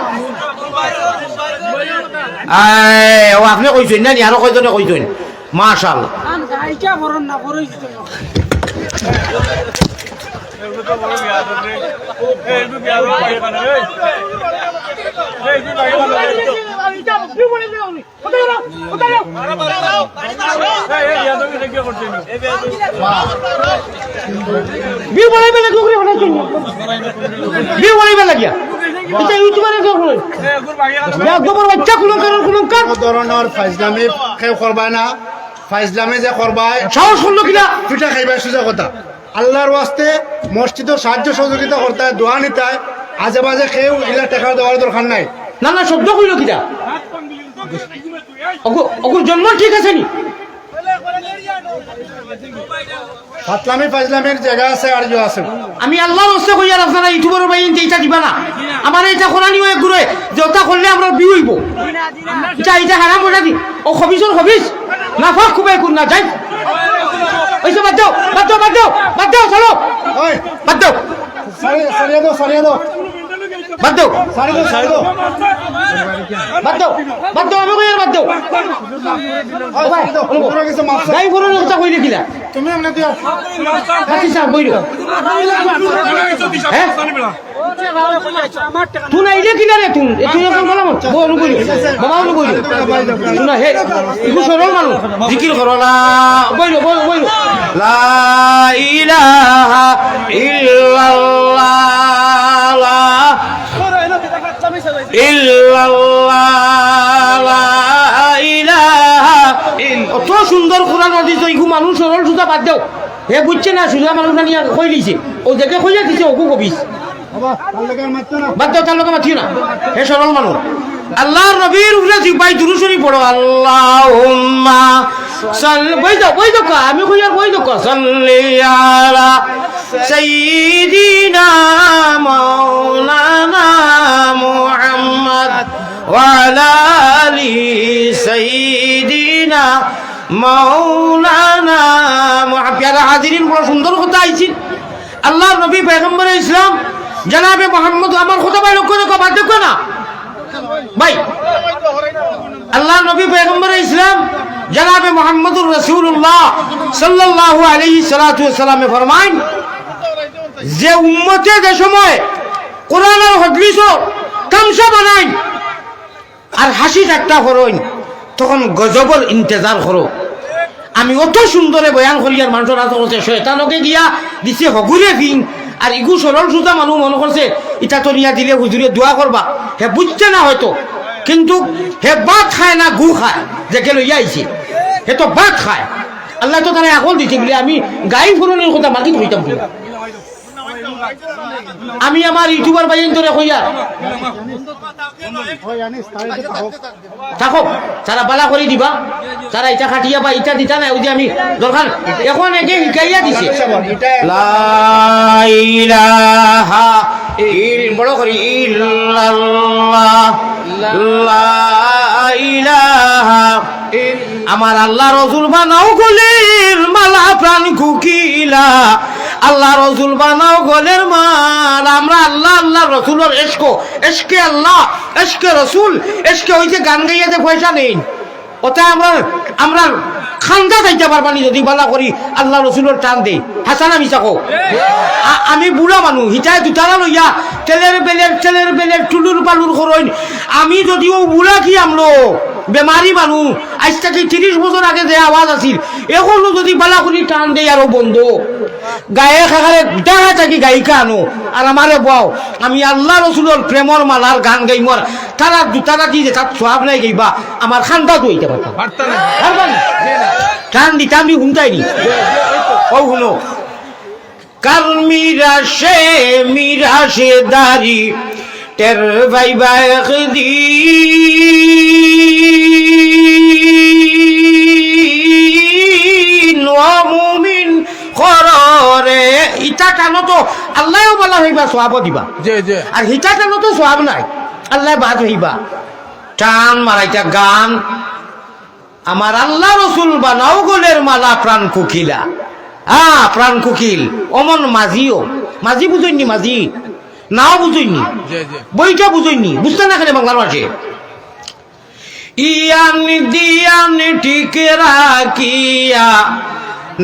ও আপনি কইছেন না নি আরো কয়জনে কইছেন মাশাআল্লাহ বিল বনাইবে লাগে ওরে হঠাৎ জন্য বিল বনাইবে লাগিয়া এটা ইউটিউবারে করে যা গোবর বাচ্চা কোন কারণ ধরনের ফাইজলামি কেউ করবা না ফাইজলামি যে করবাই সাহস করলো কিনা পিঠা খাইবা সোজা কথা আল্লাহর ওয়াস্তে মসজিদের সাহায্য সহযোগিতা করতে হয় দোয়া নিতে হয় আজে বাজে কেউ ইলা টাকা দেওয়ার দরকার নাই না না শব্দ কইলো কিনা ওগুর জন্ম ঠিক আছে নি ফাতলামি ফাইজলামির জায়গা আছে আর যে আছে আমি আল্লাহর ওয়াস্তে কইয়া আপনারা ইউটিউবের ভাই এইটা দিবা না আমার এটা কোরআনি হয়ে ঘুরে যেটা করলে আমরা বি হইব এটা হারাম ওটা দি ও খবিসর খবিস না ফাক খুবাই কোন না যাই ওই বাদ দাও বাদ দাও বাদ দাও বাদ দাও চলো ওই বাদ দাও সারিয়ে দাও বাদ দাও সারিয়ে দাও বাদ দাও বাদ দাও আমি কই আর বাদ দাও সারিয়ে দাও তোমরা কিছু মাফ গাই ফোনের কথা কই দেখিলা তুমি এমনি দিও বাকি স্যার বইরো হ্যাঁ তুই না ইলে কিনা রে তুই তুই এখন বলা মত বলু বইরো বাবা বলু বইরো তুই না হে ইকু সরল মানুষ জিকির করো না বইরো বইরো বইরো লা ইলাহা ইল্লাল্লাহ লা অত সুন্দর কোরআন দিছ ইগু মানুষ সরল সুজা বাদ দেও হে বুঝছে না সুজা মানুষ নিয়ে কই দিছে ও দেখে কইয়া দিছে ওকু কবিস বাবা তার লাগে আর মারতে না বাদ দাও তার লোক মাথিও না হে সরল মানুষ আল্লাহর নবীর উপরে জিবাই দুরুশরী পড়ো আল্লাহুম্মা সাল্লি বই দাও আমি কই আর বই দাও সাল্লি আলা সাইয়্যিদিনা মাওলানা মুহাম্মদ ওয়া আলা আলি সাইয়্যিদিনা মাওলানা মুহাব্বিরা হাজিরিন বড় সুন্দর কথা আইছিল আল্লাহর নবী পয়গম্বর ইসলাম জনাবে মুহাম্মদ আমার কথা ভাই লক্ষ্য দেখো বাদ দেখো না ভাই আল্লাহর নবী পয়গম্বর ইসলাম জনাবে মুহাম্মদুর রাসূলুল্লাহ সাল্লাল্লাহু আলাইহি সাল্লাতু ওয়াসাল্লামে ফরমান যে উম্মতে যে সময় কোরআন আর হাদিস তামসা বানাই আর হাসি ঠাট্টা করইন তখন গজবর ইন্তজার করো আমি অত সুন্দরে বয়ান করি আর মানুষের হাতে করছে শয়তানকে গিয়া দিছে হগুরে ফিং আর ইগু সরল সুতা মানুষ মনে করছে ইটা তো নিয়া দিলে হুজুরে দোয়া করবা হে বুঝছে না হয়তো কিন্তু হে ভাত খায় না গু খায় যে গেল ইয়াইছে হে তো ভাত খায় আল্লাহ তো তারা এখন দিছে বলে আমি গাই ফুরনের কথা মার্কিট হইতাম কি আমি আমার ইউটিউবার বাইন ধরে কইয়া থাকো তারা বালা করে দিবা তারা ইটা খাটিয়া বা ইটা দিতা না ওই যে আমি দরকার এখন একে শিকাইয়া দিছে লা ইলাহা বড় করি ইল্লাল্লাহ লা ইলাহা আমার আল্লাহ রসুল বানাও গলের মালা প্রাণ কুকিলা আল্লাহ রসুল বানাও গলের মাল আমরা আল্লাহ আল্লাহ রসুলের এসকে আল্লাহ এসকে রসুল এসকে হইতে গান গাইয়াতে পয়সা নেই ওটা আমরা খান্দা যাইতে পারবানি যদি বালা করি আল্লাহ রসুলের টান দেই হাসানা মিশাকো আমি বুড়া মানুষ হিটায় দুটারা লইয়া তেলের বেলের টুলুর পালুর করইন আমি যদিও বুড়া কি আমলো বেমারি মানুষ আজ থেকে 30 বছর আগে যে আওয়াজ আছিল এখনো যদি বালা করি টান দেই আরো বন্ধ গায়ে খাখারে দেখা থাকি গায়িকা আনো আর আমারে বাও আমি আল্লাহ রসুলের প্রেমর মালার গান গাইমর তারা দুটারা কি যে তার সব নাই গাইবা আমার খান্দা দইতে পারতাম টান দিতে আমি শুনতাইনি ও শুনো কাল মিরাশে দারি টের ভাই ভাই মুমিন খরে ইটা টানো তো আল্লাহও বলা হইবা সোয়াব দিবা আর হিটা টানো তো সোয়াব নাই আল্লাহ বাদ হইবা টান মারাইটা গান আমার আল্লাহ রসুল বানাও গোলের মালা প্রাণ কুকিলা প্রাণ কুকিল অমন মাঝি বুঝইনি মাঝি নাও বুঝইনি বইটা বুঝইনি বুঝতে না খেলে বাংলার মাঝে দিয়ান ঠিক রাখিয়া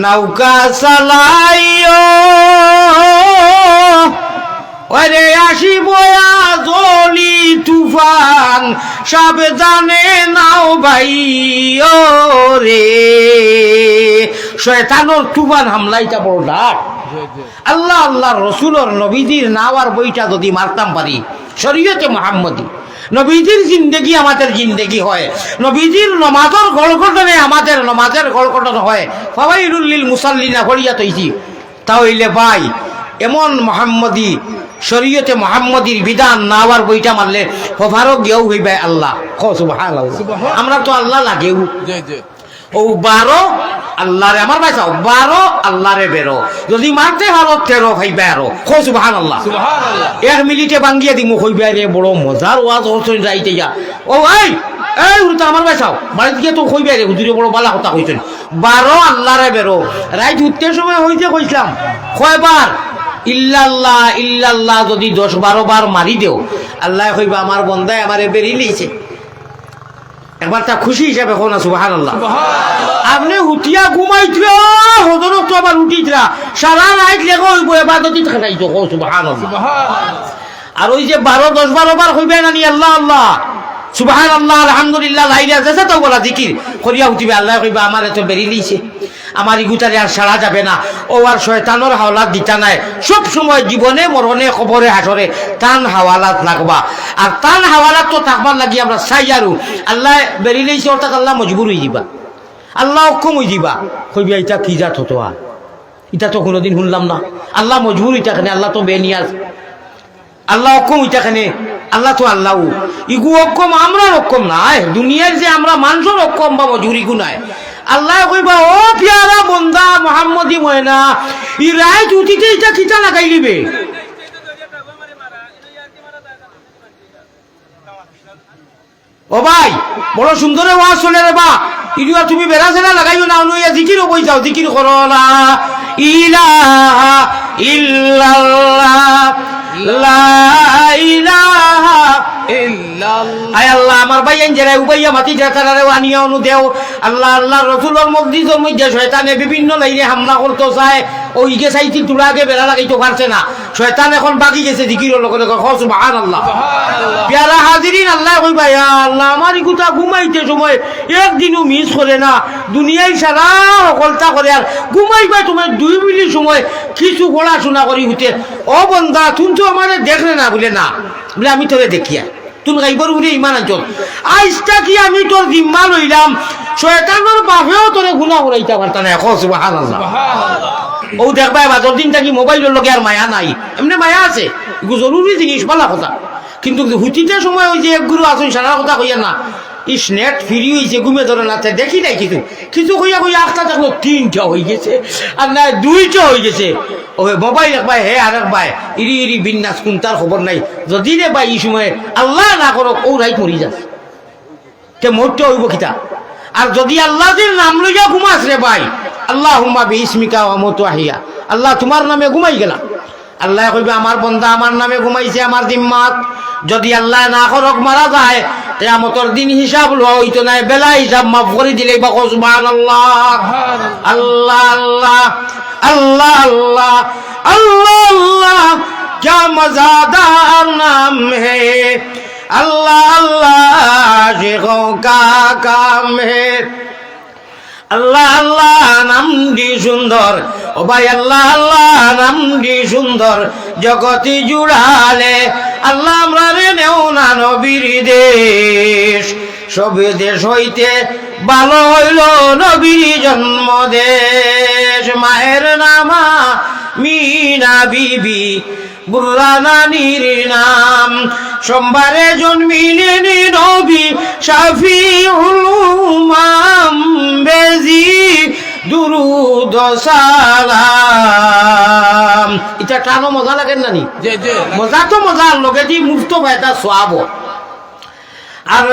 নৌকা চালাইও ওরে আসিব জলি তুফান সাবধানে নাও ভাই রে শয়তানোর তুফান হামলাইটা বড় ডাক আল্লাহ আল্লাহ রসুলর নবীজির নাওয়ার বইটা যদি মারতাম পারি শরীয়তে মুহাম্মদী নবীজির জিন্দেগি আমাদের জিন্দেগি হয় নবীজির নমাজের গলগঠনে আমাদের নমাজের গলগঠন হয় ফাওয়াইলুল লিল মুসাল্লিনা করিয়া তৈছি তাহলে ভাই এমন মুহাম্মদী শরীয়তে মুহাম্মদীর বিধান নাওয়ার বইটা মারলে হভারও গেও হইবে আল্লাহ সুবহানাল্লাহ আমরা তো আল্লাহ লাগেও ও 12 আল্লাহরে আমার ভাই 12 আল্লাহরে বেরো যদি মারতে পারো 13 ভাই বেরো সুবহানাল্লাহ সুবহানাল্লাহ 1 মিনিটে বাঙ্গিয়া দিমু কইবে রে বড় মজার ওয়াজ হচ্ছে যাইতে যা ও ভাই এই উল্টা আমার বাইসাও বাড়িতে গিয়ে তো কইবে রে হুজুরে বড় বালা কথা কইছেন 12 আল্লাহরে বেরো রাইত উঠতে সময় হইতে কইছিলাম কয়বার ইল্লাল্লাহ ইল্লাল্লাহ যদি 10-12 বার মারি দেও আল্লাহ কইবা আমার বন্দায় আমারে বেরি লইছে একবার তা খুশি হিসাবে কোন না সুবহানাল্লাহ আপনি হুতিয়া ঘুমাইছিল হজরত তো আবার উঠিতরা সারা রাত লেগো হইব ইবাদতি খাইতো কো সুবহানাল্লাহ আর ওই যে 12-10-12 বার হইবে না নি আল্লাহ আল্লাহ সুবহানাল্লাহ আলহামদুলিল্লাহ লা ইলাহা ইল্লাল্লাহ তো বলা জিকির করিয়া উঠিবে আল্লাহ কইবা আমার এত বেরি লইছে আমার ইগুতারে আর সারা যাবে না ও আর শয়তানের হাওলাত দিতা নাই সব সময় জীবনে মরণে কবরে হাসরে টান হাওয়ালাত লাগবা আর টান হাওয়ালাত তো থাকবার লাগি আমরা চাই আরু আল্লাহ বেরি লইছে অর্থাৎ আল্লাহ মজবুর হয়ে দিবা আল্লাহ অক্ষম হয়ে দিবা কইবা এটা কি জাত হতো এটা তো কোনোদিন শুনলাম না আল্লাহ মজবুর ইটাখানে আল্লাহ তো বেনিয়াজ আল্লাহ অক্ষম ইটাখানে আল্লাহ তো আল্লাহ ইগু অক্ষম আমরা অক্ষম নাই দুনিয়ার যে আমরা মানুষের অক্ষম বা মজুরি গুনাই আল্লাহ কইবা ও পিয়ারা বন্দা মোহাম্মদী ময়না ই রাইত উঠিতে এটা কিতা লাগাই দিবে ও ভাই বড় সুন্দর ওয়াজ চলে রে বা ইডিয়া তুমি বেড়া সেরা লাগাইও না অনুয়া জিকিরও বই যাও জিকির করো লা ইলাহা ইল্লাল্লাহ লা ইলাহা আয় আল্লাহ আমার ভাই যারা উবাইয়া মাটি যাতারে আনিয়া অনু দেও আল্লাহ আল্লাহ রাসূলের মসজিদের মধ্যে শয়তানে বিভিন্ন লাইনে হামলা করতে চায় ওইকে চাইতি তুলাকে বেড়া লাগাইতে পারছে না শয়তান এখন বাকি গেছে জিকিরের লগে লগে সুবহানাল্লাহ প্যারা হাজিরিন আল্লাহ কইবা ইয়া আল্লাহ আমার ইগুতা ঘুমাইতে সময় একদিনও মিস করে না দুনিয়ায় সারা সকলতা করে আর ঘুমাইবা তোমার 2 মিনিট সময় কিছু পড়াশোনা করি হইতে ও বন্দা তুমি তো আমাদের দেখলে না বলে না বলে আমি তোরে দেখিয়া তুমি গাইবর উড়ে ইমান আনছন আইসটা কি আমি তোর জিম্মা লইলাম শয়তানের বাপেও তোরে গুনাহ করাইতে পারতা না এখন সুবহানাল্লাহ ও দেখবা বাদর দিন থাকি মোবাইলের লগে আর মায়া নাই এমনি মায়া আছে এগুলো জরুরি জিনিস ভালো কথা কিন্তু হুতিতে সময় ওই যে এক গুরু আসুন সারা কথা কইয়া না ইস নেট ফিরি হয়েছে ঘুমে ধরে না দেখি নাই কিছু কিছু কইয়া কইয়া একটা দেখলো 3টা হয়ে গেছে আর না 2টা হয়ে গেছে ও মোবাইল এক ভাই হে আর এক ভাই ইরি ইরি বিন্যাস কোন তার খবর নাই যদি রে ভাই এই সময় আল্লাহ না করো ও রাইত মরি যাস তে মোটটা হইব কিতা আর যদি আল্লাহর নাম লইয়া ঘুমাস রে ভাই আল্লাহুম্মা বিইসমিকা ওয়া মুতাহিয়া আল্লাহ তোমার নামে ঘুমাই গেলাম আল্লাহ কইবে আমার বান্দা আমার নামে ঘুমাইছে আমার জিম্মাত যদি আল্লাহ না করক মারা যায় কিয়ামতের দিন হিসাব লওয়া হইতো না বেলা হিসাব মাফ করে দিলে বা সুবহানাল্লাহ আল্লাহ আল্লাহ আল্লাহ আল্লাহ আল্লাহ আল্লাহ क्या मज़ेदार नाम है अल्लाह अल्लाह आशिकों का काम है আল্লাহ আল্লাহ নামটি সুন্দর ও ভাই আল্লাহ আল্লাহ নামটি সুন্দর জগতি জুড়ালে আল্লাহ আমরা রে নেও না নবীর দেশ সব দেশ হইতে ভালো হইল নবীর জন্ম দেশ মায়ের নামা মিনা বিবি বুর্রা নানির নাম সোমবারে জন্মিলেন নবী শাফিউল উম্মাম বেজি দুরুদ সালাম এটা টানো মজা লাগে না নি মজা তো মজা লগে দি মুফত ভাইটা সওয়াব আর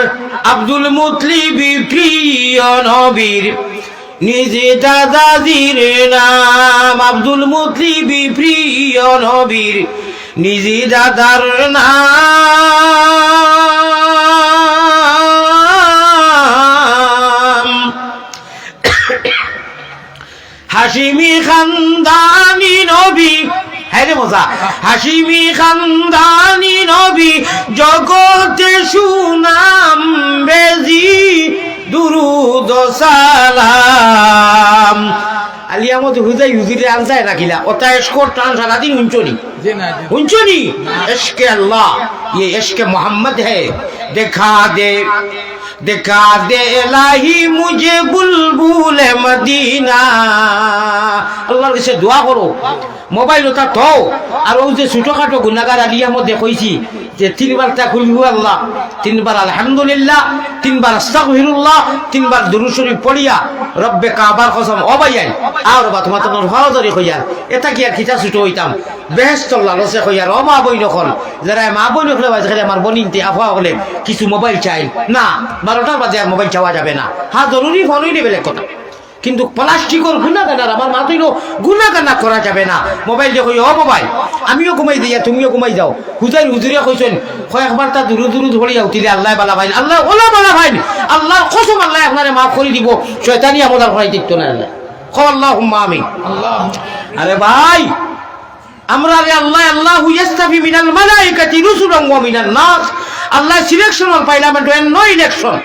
আব্দুল মুতলিব প্রিয় নবীর নিজে দাদাজির নাম আব্দুল মুতলিব প্রিয় নবীর নিজে দাদার নাম হাশিমি খানদানি নবী হ্যাঁ রে মজা হাশিমি খানদানি নবী জগতে সুনাম বেজি দুরুদ সালাম আলিয়ামত হুজাই হুজুরে আনসায় রাখিলা ওটা এসকর টান সারাদিন উঞ্চনি উঞ্চনি এশকে আল্লাহ ये इश्क मोहम्मद है दिखा दे इलाही मुझे बुलबुल मदीना আল্লাহর কাছে দোয়া করো মোবাইল ওটা তো আর ও যে ছোটখাটো গুণাগার আলিয়ার মধ্যে কইছি যে 3 বার তাকুল আল্লাহ, 3 বার আলহামদুলিল্লাহ, 3 বার আস্তাগফিরুল্লাহ, 3 বার দুরূদ শরীফ পড়িয়া রব্বে কাবার কসম ও ভাইয়াই আর বা তোমার তোমার ফরজরি কইয়া এটা কি আর খিচা ছোট হইতাম বেহেশত লালসে কইয়া ও মা বই নকল যারা মা বই নকলে বাজে আমার বনিনতে আফা হলে কিছু মোবাইল চাই না 12টার বাজে আর মোবাইল চাওয়া যাবে না। হ্যাঁ জরুরি ফোন হইলে বেলেগ কথা, কিন্তু প্লাস্টিকর গুণাগানার আমার মা তৈল গুণাগানা করা যাবে না। মোবাইল দিয়ে কই ও মোবাইল আমিও ঘুমাই দিয়া তুমিও ঘুমাই যাও। হুজাই হুজুরিয়া কইছেন কয়েকবার তা দূর দূর ধরিয়া উঠিলে আল্লাহ বালা ভাই আল্লাহ ওলা বালা ভাই আল্লাহর কসম আল্লাহ আপনারে মাফ করে দিব, শয়তানি আমাদের করাই দিত না আল্লাহ। আল্লাহুম্মা আমিন। আরে ভাই আমরা রে আল্লাহ আল্লাহু ইস্তাফি মিনাল মালাইকাতি রুসুলান ওয়া মিনান নাস, আল্লাহ সিলেকশন পার্লামেন্ট নো ইলেকশন,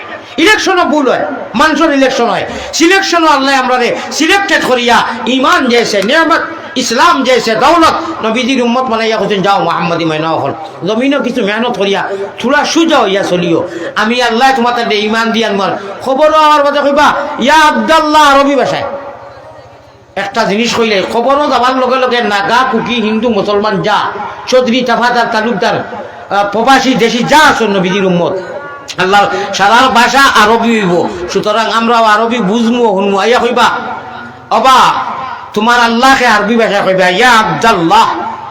ইলেকশনও ভুল হয়, মানুষের ইলেকশন হয়, সিলেকশনও আল্লাহ আমরা সিলেক্টেড করিয়া ইমান জেসে নিয়ামত ইসলাম জেসে দৌলত নবীজির উম্মত মানাইয়া হোসেন যাও মোহাম্মদী মাইনা হল জমিনও কিছু মেহনত করিয়া থোড়া সুজা হইয়া চলিও। আমি আল্লাহ তোমার তাদের ইমান দিয়ান মার খবরও আমার বাদে কইবা ইয়া আব্দাল্লাহ আরবি ভাষায় একটা জিনিস কইলে খবরও যাবার লগে লগে নাগা কুকি হিন্দু মুসলমান যা চৌধুরী তাফাদার তালুকদার প্রবাসী দেশি যা আছেন নবীজির উম্মত আল্লাহ সারা ভাষা আরবি হইব, সুতরাং আমরাও আরবি বুঝমু শুনমু। আইয়া কইবা অবা তোমার আল্লাহকে আরবি ভাষা কইবা ইয়া আব্দাল্লাহ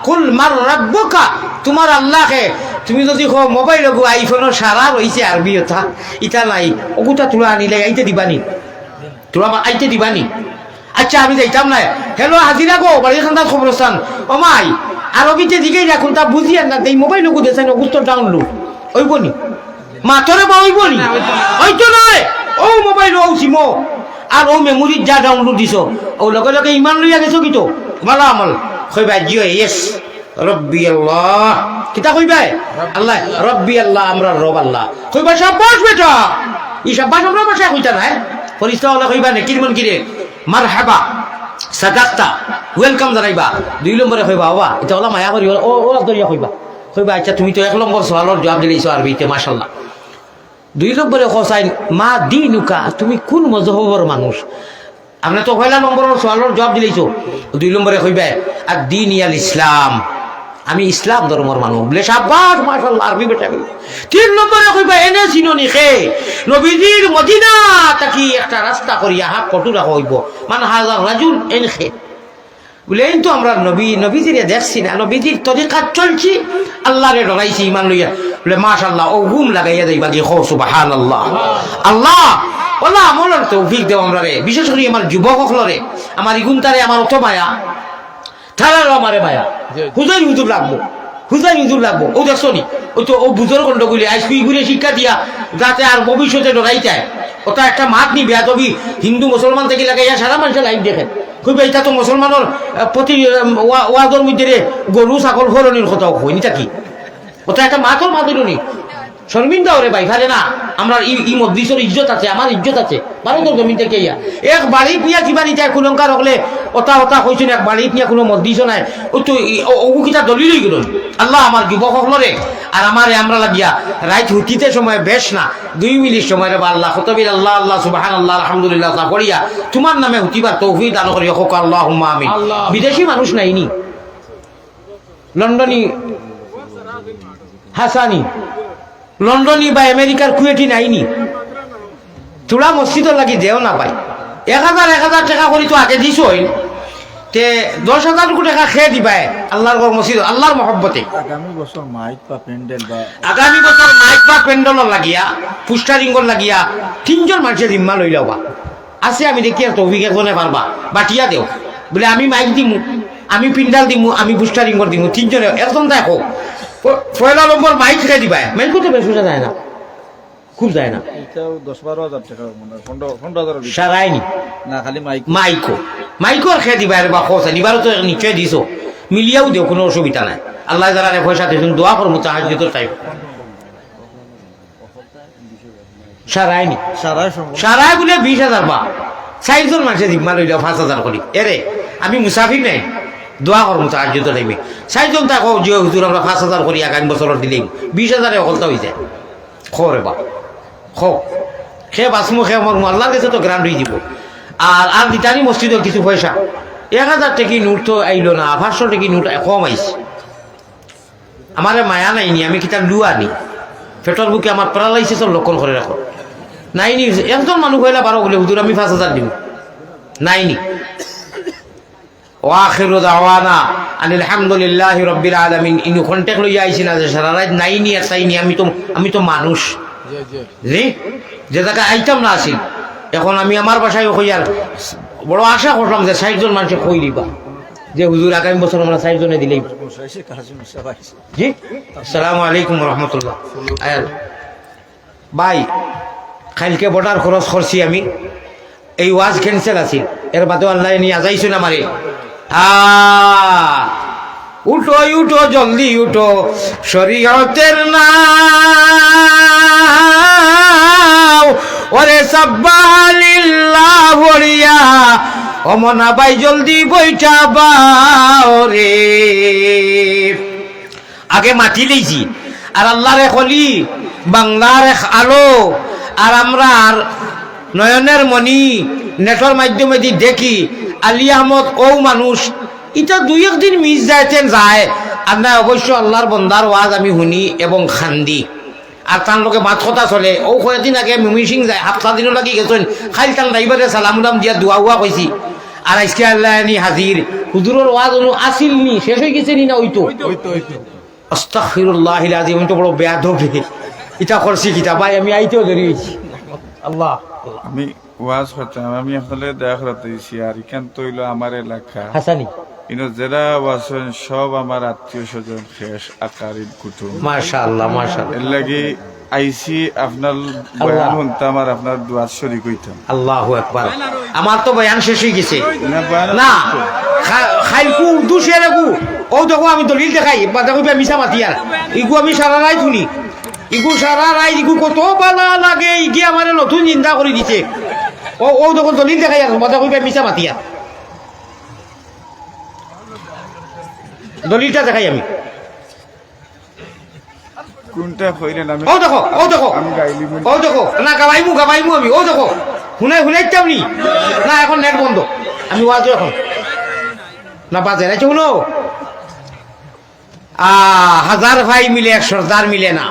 কুল মার রাব্বুকা, তোমার আল্লাহকে তুমি যদি কো মোবাইল গো আইফোনের সারা রইছে আরবি কথা ইটা নাই ওগুতা তোরা আনিলে আইতে দিবানি, তোরা আইতে দিবানি। আচ্ছা আমি যাইতাম না হ্যালো হাজিরা গো বাড়ির খান্দার খবরস্থান ও মাই আরবিতে দিকেই রাখুন তা বুঝিয়েন না এই মোবাইল গো দেন অগুস্ত ডাউনলোড ওইব নি মাতরে বা ওইব নি ওইতো নয় ও মোবাইল ও সিমো আর ও মেমোরি যা ডাউনলোড দিছ ও লগে লগে ইমান লইয়া গেছো কি তো ভালো আমল কইবা জিও ইয়েস রব্বি আল্লাহ কিতা কইবা আল্লাহ রব্বি আল্লাহ আমরা রব আল্লাহ কইবা শাবাশ বেটা ই শাবাশ আমরা ভাষা কইতা না ফরিস্তা ওলা কইবা নে কিরমন কিরে মারহাবা সাদাকতা ওয়েলকাম জানাইবা। 2 নম্বরে কইবা বাবা এটা ওলা মায়া করি ও ওলা দরিয়া কইবা কইবা আচ্ছা তুমি তো 1 নম্বর সওয়ালের জবাব দিলেছো আরবিতে মাশাআল্লাহ। 2 নম্বরে কসাইন মা দিনুকা তুমি কোন মজহবের মানুষ, আপনি তো 1 নম্বরের সওয়ালের জবাব দিলেছো। 2 নম্বরে কইবা আর দিন ইয়াল ইসলাম আমি ইসলাম ধর্মের মানুষ বলে শাবাশ মাশাআল্লাহ আরবি বেটা। 3 নম্বরে কইবা এনে চিননি খে নবীজির মদিনা তাকি একটা রাস্তা করিয়া হাফ কটু রাখা হইব মানে হাজার রাজুল এন খে বলে এই তো আমরা নবীজির দেখছি না নবীজির তরিকা চলছি আল্লাহরে ডরাইছি ইমান লইয়া বলে মাশাআল্লাহ ও ঘুম লাগাইয়া যাইবা কি খো সুবহানাল্লাহ। আল্লাহ ওলা আমলের তৌফিক দেও আমরা রে, বিশেষ করে আমার যুবক সকলরে আমার ইগুনতারে আমার অত মায়া তারারও আমারে মায়া হুজাই হুজুর লাগবো হুজাই হুজুর লাগবো ও দেখছো নি ওই তো ও বুজর কন্ডগুলি আইসকুই ঘুরে শিক্ষা দিয়া যাতে আর ভবিষ্যতে ডরাই যায় ওটা একটা মাত নি বেয়া তবি হিন্দু মুসলমান থেকে লাগাইয়া সারা মানুষের লাইফ দেখেন কইবা এটা তো মুসলমানের প্রতি ওয়াজের মধ্যে গরু ছাগল ফলনির কথাও হয়নি তা কি ওটা একটা মাতর মাদুরনি শর্মিন্দা ওরে ভাই ভালে না আমরা ই মসজিদের ইজ্জত আছে আমার ইজ্জত আছে ভারতের জমিন থেকে ইয়া এক বাড়ি পিয়া কিবা নিতে কুলঙ্কার হলে ওটা ওটা কইছেন এক বাড়ি পিয়া কোনো মসজিদ নাই ও তো ওগু কিটা দলিল হয়ে গেল। আল্লাহ আমার যুবক সকলরে আর আমারে আমরা লাগিয়া রাইত হুতিতে সময় বেশ না 2 মিনিট সময় রে আল্লাহ খতবির আল্লাহ আল্লাহ সুবহানাল্লাহ আলহামদুলিল্লাহ তা করিয়া তোমার নামে হুতিবার তৌফিক দান করিয়া হোক আল্লাহুম্মা আমিন। বিদেশি মানুষ নাইনি লন্ডনী হাসানি লন্ডনী বা আমেরিকার কুয়েটি নাইনি তোরা মসজিদর লাগি দেও না পাই 1000 টাকা করি তো আগে দিছ তে 10,000 টাকা খেয়ে দিবাই আল্লাহর মসজিদ আল্লাহর মহব্বতে। আগামী বছর মাইক বা প্যান্ডেল বা প্যান্ডেল লাগিয়া পুস্টারিংর লাগিয়া 3 জন মানুষের জিম্মা লই লবা আছে আমি দেখি আর তৌফিক একজনে পারবা বাটিয়া দেও বলে আমি মাইক দিমু আমি পিন্ডাল দিমু আমি পুস্টারিংর দিমু 3 জনে একজন দেখো 1 নম্বর মাইক খেয়ে দিবাই মাইক করতে বেশ সোজা যায় না খুব যায় না এটাও 10-12 হাজার টাকা মানে 15,000 সারাইনি না খালি মাইকো খেয়ে দিবা আর বা খোঁজা নিবারও তো নিশ্চয় দিছো মিলিয়াও দেও কোনো অসুবিধা নাই আল্লাহ যারা পয়সা দিয়েছেন দোয়া করবো তাহাজ্জুদ টাইম সারাইনি সারাই বলে 20,000 বা 4 জন মানুষের জিম্মা লইল 5,000 করি এরে আমি মুসাফির নাই দোয়া করবো তাহাজ্জুদ টাইমে 4 জন তাকে যে হুজুর আমরা 5,000 করি আগামী বছর দিলেই 20,000 অকলতা হয়ে যায় খরে বা খে বাসমু খে মরমু আল্লাহর কাছে তো গ্রান্ড হয়ে দিব আর দিতানি মসজিদের কিছু পয়সা 1000 টাকি নোট তো আইলো না, 500 টাকি নোট কম আইছে। আমারে মায়া নাইনি, আমি কিতাব লুয়া নি, পেটর বুকে আমার প্যারালাইসিসের লক্ষণ করে রাখো নাইনি। একজন মানুষ হইলা 12 বলে হুজুর আমি 5000 দিব, নাইনি। ওয়াখিরু দাওয়ানা আনিল হামদুলিল্লাহি রাব্বিল আলামিন। ইনু কন্টাক্ট লইয়া আইছি না যে সারা রাত নাইনি আর চাইনি, আমি তো মানুষ জি, যে জায়গায় আইতাম না আসি। এখন আমি আমার বাসায় কইয়ার বড় আশা করলাম যে 60 জন মানুষে কই দিবা যে হুজুর আগামী বছর আমরা 60 জনে দিলেই জি। আসসালামু আলাইকুম রহমতুল্লাহ। ভাই কালকে বটার খরচ করছি আমি, এই ওয়াজ ক্যান্সেল আছিল, এর বাদেও আল্লাহ নিয়ে আজাইছেন আমারে। উঠো উঠো জলদি উঠো, শরীয়তের নাও ওরে সাব্বাহালিল্লাহ বলিয়া অমনা ভাই জলদি বইটা বাও রে। আগে মাটি লইছি আর আল্লাহরে খলি বাংলার আলো, আর আমরা নয়নের মণি নেটর মাধ্যমে দি দেখি আলী আহমদ ও মানুষ এটা 2-1 দিন মিস যাইতেন যায়। আমরা অবশ্য আল্লাহর বন্দার ওয়াজ আমি শুনি এবং খান্দি, আর তার লোকে মাত কথা চলে। ও কয়েকদিন আগে মিমি সিং যায়, 7 দিনও লাগি গেছেন, খাইল তান ড্রাইভারে সালাম উলাম দিয়া দোয়া উয়া কইছি। আর আজকে আল্লাহ নি হাজির, হুজুরের ওয়াজ অনু আসিল নি, শেষ হয়ে গেছে নি না? ওইতো আস্তাগফিরুল্লাহিল আযীম, আমি তো বড় বেয়াদব এটা করছি কিতা ভাই, আমি আইতেও দেরি হয়েছি। আল্লাহ আমি ওয়াজ করতাম, আমি আপনাদের দেখা করতে দিছি। আর এখান তো হইলো আমার এলাকা হাসানি, কিন্তু যারা ওয়াজ করেন সব আমার আত্মীয় স্বজন, শেষ আকারিব কুটুম। মাশাআল্লাহ মাশাআল্লাহ। এর লাগি আইসি আপনার বয়ান শুনতাম আর আপনার দুয়ার শরীক হইতাম। আল্লাহু আকবার। আমার তো বয়ান শেষ হয়ে গেছে না বয়ান না, খাইলকু উর্দু শেয়ারকু ও দেখো আমি দলিল দেখাই, দেখো মিশা মাতিয়ার ইগু আমি সারা রাই শুনি, ইগু সারা রাই ইগু কত বালা লাগে, ইগি আমার নতুন চিন্তা করে দিছে। ও দেখো দলিল দেখাই আর দেখো মিশা মাতিয়ার দলিলটা দেখাই আমি। কোনটা কইলেন? আমি ও দেখো আমি গাইলি ও দেখো না, গাবাইমু আমি। ও দেখো শুনাইতাম নি না, এখন নেট বন্ধ, আমি ওয়াজ এখন না বাজে না। শুনো, 1000 ভাই মিলে 1 সর্দার মিলে না।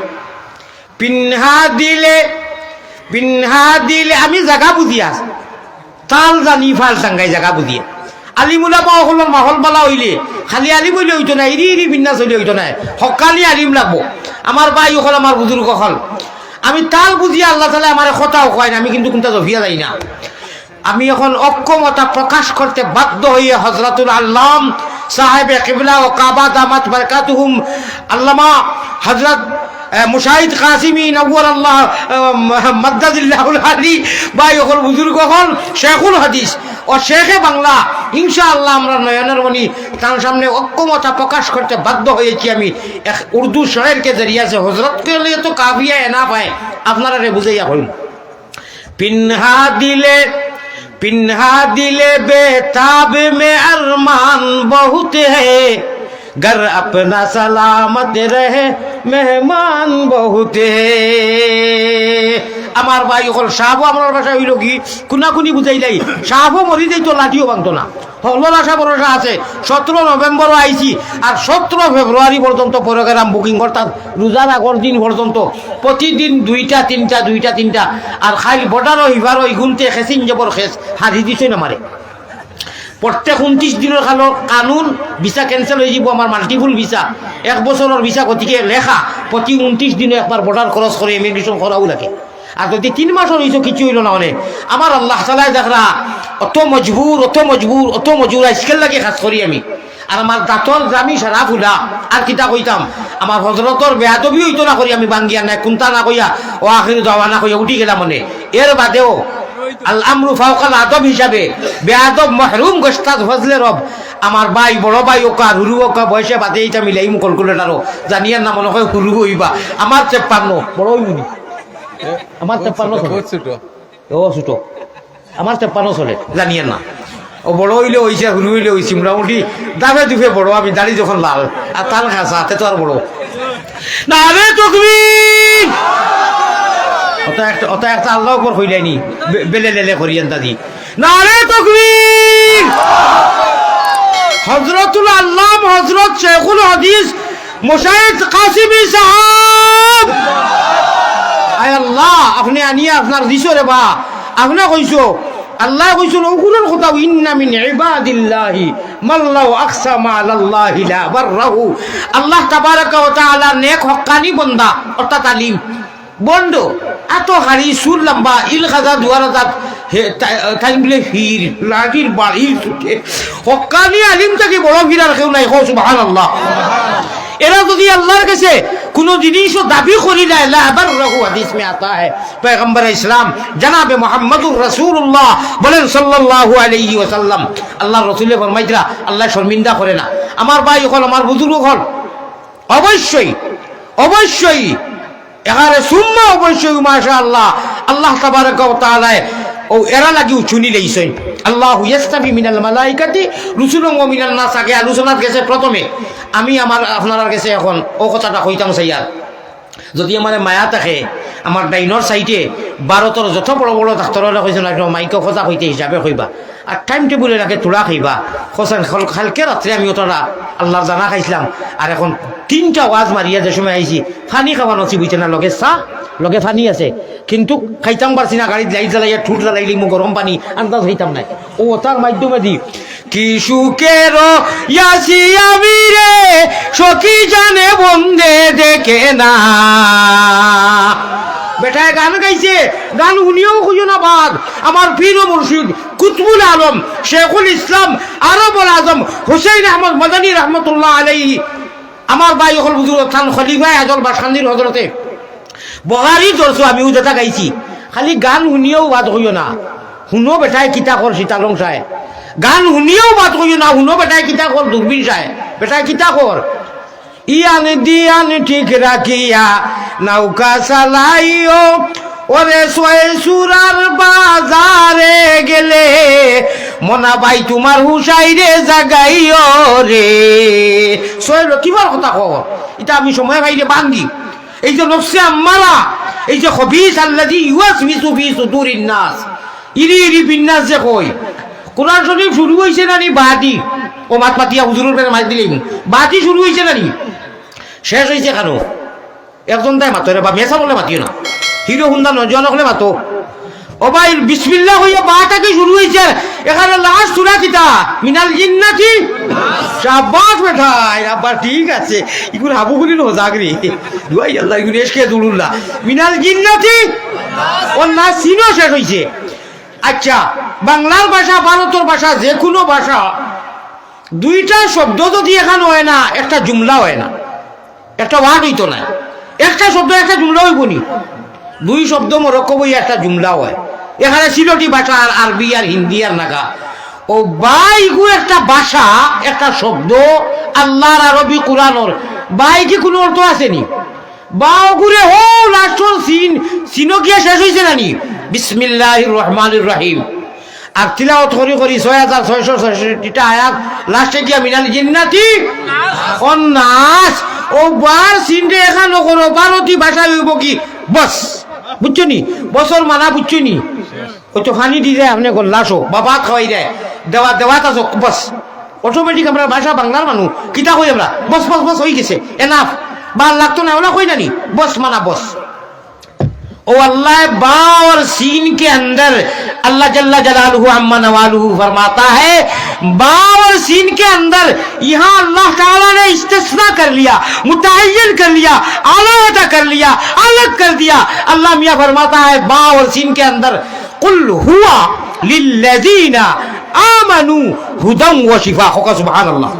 পিন্হা দিলে আমি জায়গা বুঝিয়া তাল জানি ফাল টাঙ্গাই জায়গা বুঝিয়া আলিমুলা পাওয়া হল মাহল বালা হইলে খালি আলিম হইলে হইতো না, ইরি বিন্যাস হইলে হইতো না, সকালে আলিম লাগবো। আমার ভাই হল, আমার বুজুর্গ হল, আমি তাল বুঝিয়া আল্লাহ তালা আমার কথাও কয় না, আমি কিন্তু কোনটা জফিয়া যাই না। আমি এখন অক্ষমতা প্রকাশ করতে বাধ্য হয়ে হযরতুল আল্লাম সাহেব কিবলা ও কাবা দামাত বারাকাতুহুম আল্লামা হযরত মুশাহিদ কাসিমি নওয়ার আল্লাহ মাদ্দাদিল্লাহুল আলী ভাই হল, বুজুর্গ হল, শেখুল হাদিস ও শেখে বাংলা। ইনশাআল্লাহ আমরা নয়নের মণি তার সামনে অক্ষমতা প্রকাশ করতে বাধ্য হয়েছি। আমি এক উর্দু শহরকে জরিয়া সে হজরতকে লিয়ে তো কাফিয়া না পায়, আপনারা রে বুঝাইয়া হল। पिन्हा दिले बेताब में अरमान बहुत है, घर अपना सलामत रहे मेहमान बहुत है। আমার ভাই হল সাহাবো, আমার বাসায় হইল কি কুনাকুনি বুঝাইলাই, সাহাবো মরি যাই তো লাঠিও ভাঙতো না। হল্লোর আশা ভরসা আছে, 17 নভেম্বরও আইছি আর 17 ফেব্রুয়ারি পর্যন্ত প্রোগ্রাম বুকিং করতাম, রোজার আগর দিন পর্যন্ত প্রতিদিন 2টা 3টা আর খাইল বর্ডারও হিভারও ইগুনতে খেসিন জবর খেস হারি দিছে না মারে। প্রত্যেক 29 দিনের কানুন ভিসা ক্যান্সেল হয়ে যাব, আমার মাল্টিপুল ভিসা 1 বছরের ভিসা, গতিকে লেখা প্রতি 29 দিনে একবার বর্ডার ক্রস করে ইমিগ্রেশন করাও লাগে। আর যদি 3 মাসের হইতো কিছু হইল না, মানে আমার আল্লাহ তাআলা দেখরা অত মজবুর আজকাল লাগে খাস করি আমি। আর আমার দাঁতর জামি সারা ফুলা আর কিতা কইতাম, আমার হজরতর বেয়াদবি হইতো না করি আমি বাঙ্গিয়া নাই কোনটা না কইয়া ও আখির দাওয়া না কইয়া উঠি গেলাম। মনে এর বাদেও আল আমরু ফাওকাল আদব হিসাবে বেয়াদব মাহরুম গোস্তাদ ফজলে রব আমার ভাই বড় ভাই ওকা হুরু ওকা বয়সে বাদে এইটা মিলাই ক্যালকুলেটারও জানিয়ার না মনে হয় হুরু হইবা। আমার 53 বড় হইবনি, আমার 53 চলে, ও ছোট আমার 53 চলে জানিয়ার না। ও বড় হইলে হইছে, হুরু হইলে হইছি, মোটামুটি দাফে দুফে বড়। আমি দাড়ি যখন লাল আর তাল খাসা হাতে তো আর বড় না রে তকবীর। অত একটা আল্লাহ উপর হইলাইনি বেলে লেলে করিয়েন দাদি না রে তকবীর। হযরতুল আল্লাম হযরত শেখুল হাদিস মুশাহিদ কাসিমি সাহেব। আয় আল্লাহ, আপনি আনিয়া আপনার দিছো রে বা, আপনি কইছো আল্লাহ কইছো ওগুলোর কথা, ইন্না মিন ইবাদিল্লাহি মাল্লাহু আকসামা আলাল্লাহি লা বাররাহু। আল্লাহ তাবারাকা ওয়া তাআলা নেক হক্কানি বান্দা অর্থাৎ আলিম বন্ড এত হাড়ি সুর লম্বা ইল খাজা দুয়ারাজাত টাইম বলে ফির লাঠির বাড়ির ছুটে হক্কানি আলিম থেকে বড় ফিরার কেউ নাই। সুবহানাল্লাহ। এরা যদি আল্লাহর কাছে কোনো জিনিসও দাবি করি না, লা বাররাহু হাদিস মে আতা है पैगंबर इस्लाम जनाब মুহাম্মদুর রাসূলুল্লাহ বলেন সাল্লাল্লাহু আলাইহি ওয়াসাল্লাম, আল্লাহর রাসূল ফরমাইতরা আল্লাহ শর্মিন্দা করে না। আমার ভাই হল, আমার বুজুর্গ হল, অবশ্যই অবশ্যই এখানে সুম্মা অবশ্যই মাশাআল্লাহ আল্লাহ তাবারাকা ওয়া তাআলা ও এরা লাগি চুনি লইছেন। আল্লাহু ইয়াস্তাফি মিনাল মালাইকাতি রুসুলুন ওয়া মিনান নাস। আগে আলোচনার কাছে প্রথমে আমি আমার আপনার কাছে এখন ও কথাটা কইতাম চাইয়ার, যদি আমার মায়া থাকে আমার ডাইনর সাইডে ভারতের যত বড় বড় ডাক্তাররা কইছেন মাইকে কথা কইতে হিসাবে কইবা, আর টাইম টেবুলে রাখে তোলা খাইবা। খোঁচান খালকে রাত্রে আমি ওটা আল্লাহর জানা খাইছিলাম, আর এখন 3টা ওয়াজ মারিয়া যে সময় আইছি ফানি খাওয়া নসিব হইছে না, লগে চা লগে ফানি আছে, কিন্তু খাইতাম পারছি না। গাড়ির লাইট জ্বালাইয়া ঠুট জ্বালাইলি মো গরম পানি আন্দাজ হইতাম নাই। ও তার মাধ্যমে দি কি সুখের ইয়াসি আমি রে সখী জানে বন্দে দেখে না। বেটায় গান গাইছে, গান শুনিও খুঁজো না বাদ। আমার পীর ও মুর্শিদ কুতবুল আলম শেখুল ইসলাম আরবুল আজম হুসাইন আহমদ মাদানী রহমতুল্লাহ আলাইহি, আমার ভাই হল বুজুর্গ খান খলিফা আজল বাসান্দির হজরতে বহারি ধরছো, আমিও যেটা গাইছি। খালি গান শুনিও বাদ হইও না, শুনো বেটায় কিতা কর সীতালং চায়। গান শুনিও বাদ হইও না, শুনো বেটায় কিতা কর দূরবীন চায়। বেটায় কিতা কর ইয়ান দিয়ান ঠিক রাখিয়া নৌকা চালাইও, ওরে সুরার বাজারে গেলে মনা ভাই তোমার হুসাইরে জাগাইও রে। সোহেল কিবার কথা কর, এটা আমি সময় ভাইরে বান্ধি। এই যে নফসে আম্মারা, এই যে খবিস আল্লাযী ইউওয়াসওয়িসু ফি সুদুরিন নাস, ইরি ইরি বিন্নাস যে কই। কোরআন শরীফ শুরু হইছে না নি বাদি, ও মাত মাতিয়া হুজুরের কাছে মাই দিলেই বাদি শুরু হইছে না নি, শেষ হইছে কেন? একজন তাই মাতো রে বা মেসা বলে মাতিও না, হিরো হুন্দা নজন হলে মাতো। ও ভাই বিসমিল্লাহ হইয়া বাটাকে শুরু হইছে। এখানে লাস্ট সূরা কিতা মিনাল জিন্নাতি। শাবাশ বেটাই, আবার ঠিক আছে। ইগুন হাবু গুলি নো জাগরি দুই আল্লাহ ইগুন এসকে দুলুল্লাহ মিনাল জিন্নাতি ও না সিনো শেষ হইছে। আচ্ছা, বাংলার ভাষা ভারতের ভাষা যে কোনো ভাষা দুইটা শব্দ যদি এখানে হয় না, একটা জুমলা হয় না, একটা ওয়ার্ড হইতো না। একটা শব্দ একটা জুমলা হইব নি, দুই শব্দ মরক্কো বই একটা জুমলা হয়। এখানে সিলটি ভাষা আর আরবি আর হিন্দি আর নাগা ও বাইগু একটা ভাষা একটা শব্দ আল্লাহর আরবি কোরআনর বাই কি কোনো অর্থ আসেনি? বাও ঘুরে হো লাস্টর সিন সিনকিয়া শেষ হইছে নানি বিসমিল্লাহির রহমানির রহিম। আর তিলাওয়াত করি করি 6666টা আয়াত লাস্টে গিয়া মিনাল জিন্নাতি ওয়ান নাস। ও বার সিনরে এখানে কোনো ভারতী ভাষা হইব কি বস, বুঝছো নি? বছর মানা বুঝছো নি? ওই তো ফানি দিয়ে দেয় আপনি গোল্লাসো বা ভাত খাওয়াই দেয়, দেওয়াত আসো বস। অটোমেটিক আমরা ভাষা বাংলার মানুষ কিতা কই আমরা বস বস বস হয়ে গেছে, এনাফ ভাল লাগতো না ওলা কই নানি বস মানা বস। ओ अल्लाह बा और सीन के अंदर अल्लाह जल्ला जलालुहु अम्मा नवालुहु फरमाता है, बा और सीन के अंदर यहाँ अल्लाह ताला ने इस्तिस्ना कर लिया, मुतअय्यन कर लिया, आलादा कर लिया, अलग कर दिया। अल्लाह मियाँ फरमाता है बा और सीन के अंदर कुल हुआ लिल्लज़ीना आमनू हुदम व शिफा। होगा सुभान अल्लाह।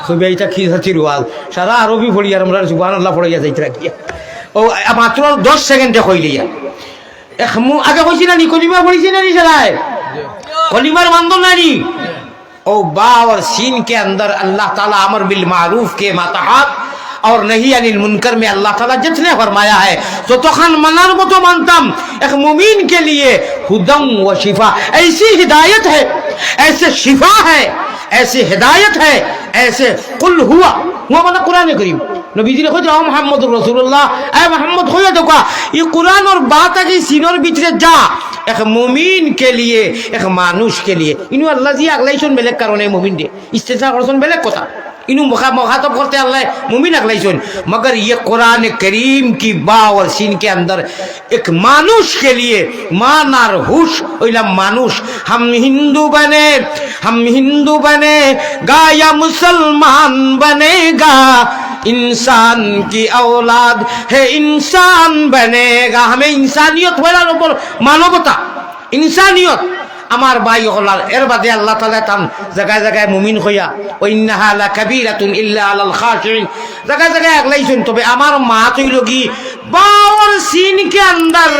सुबह इतना खीसा चिरवाल सारा आरबी पढ़ी यार हमरा सुभान अल्लाह पढ़ी जाए इतना किया। ও মাত্র 10 সেকেন্ডে কইলিয়া আগে কইছি না নি কলিমা পড়িছি না নি সরাই কলিমার মানদন নানি। ओ बा और सीन के अंदर अल्लाह ताला अमर बिल मारूफ के मातहत और नहीं अनिल मुनकर में अल्लाह ताला जितने फरमाया है तो तखन मनार मतो मानतम। एक मुमीन के लिए हुदम व शिफा, ऐसी हिदायत है, ऐसे शिफा है, ऐसी हिदायत है, ऐसे कुल हुआ माना कुरान करीम নবীজির কই যাও মুহাম্মদুর রাসূলুল্লাহ এ মুহাম্মদ কইয়া দেখা এই কুরআন और बात है कि सीनोर भीतर जा एक मुमिन के लिए एक मानुष के लिए इनु अल्लाह जी अगलाइछन बेलेक कारणे मुमिन दे इस्तेसा करछन बेलेक কথা इनु मुखातब करते अल्लाह मुमिन अगलाइछन मगर ये कुरान करीम की बा और सीन के अंदर एक मानुष के लिए मान और हुश ओइला मानुष हम हिंदू बने गा या मुसलमान बनेगा इंसान की औलाद है इंसान बनेगा हमें इंसानियत वाला ऊपर मानवता इंसानियत আমার ভাই হলার এর বাদে আল্লাহ তাআলা তান জায়গায় জায়গায় মুমিন হইয়া ওইন্নাহা লা কাবীরাতুন ইল্লা আলাল খাশিন জায়গায় জায়গায় আগলাইছেন তবে আমার মা তৈল কি বাওর সিন কে अंदर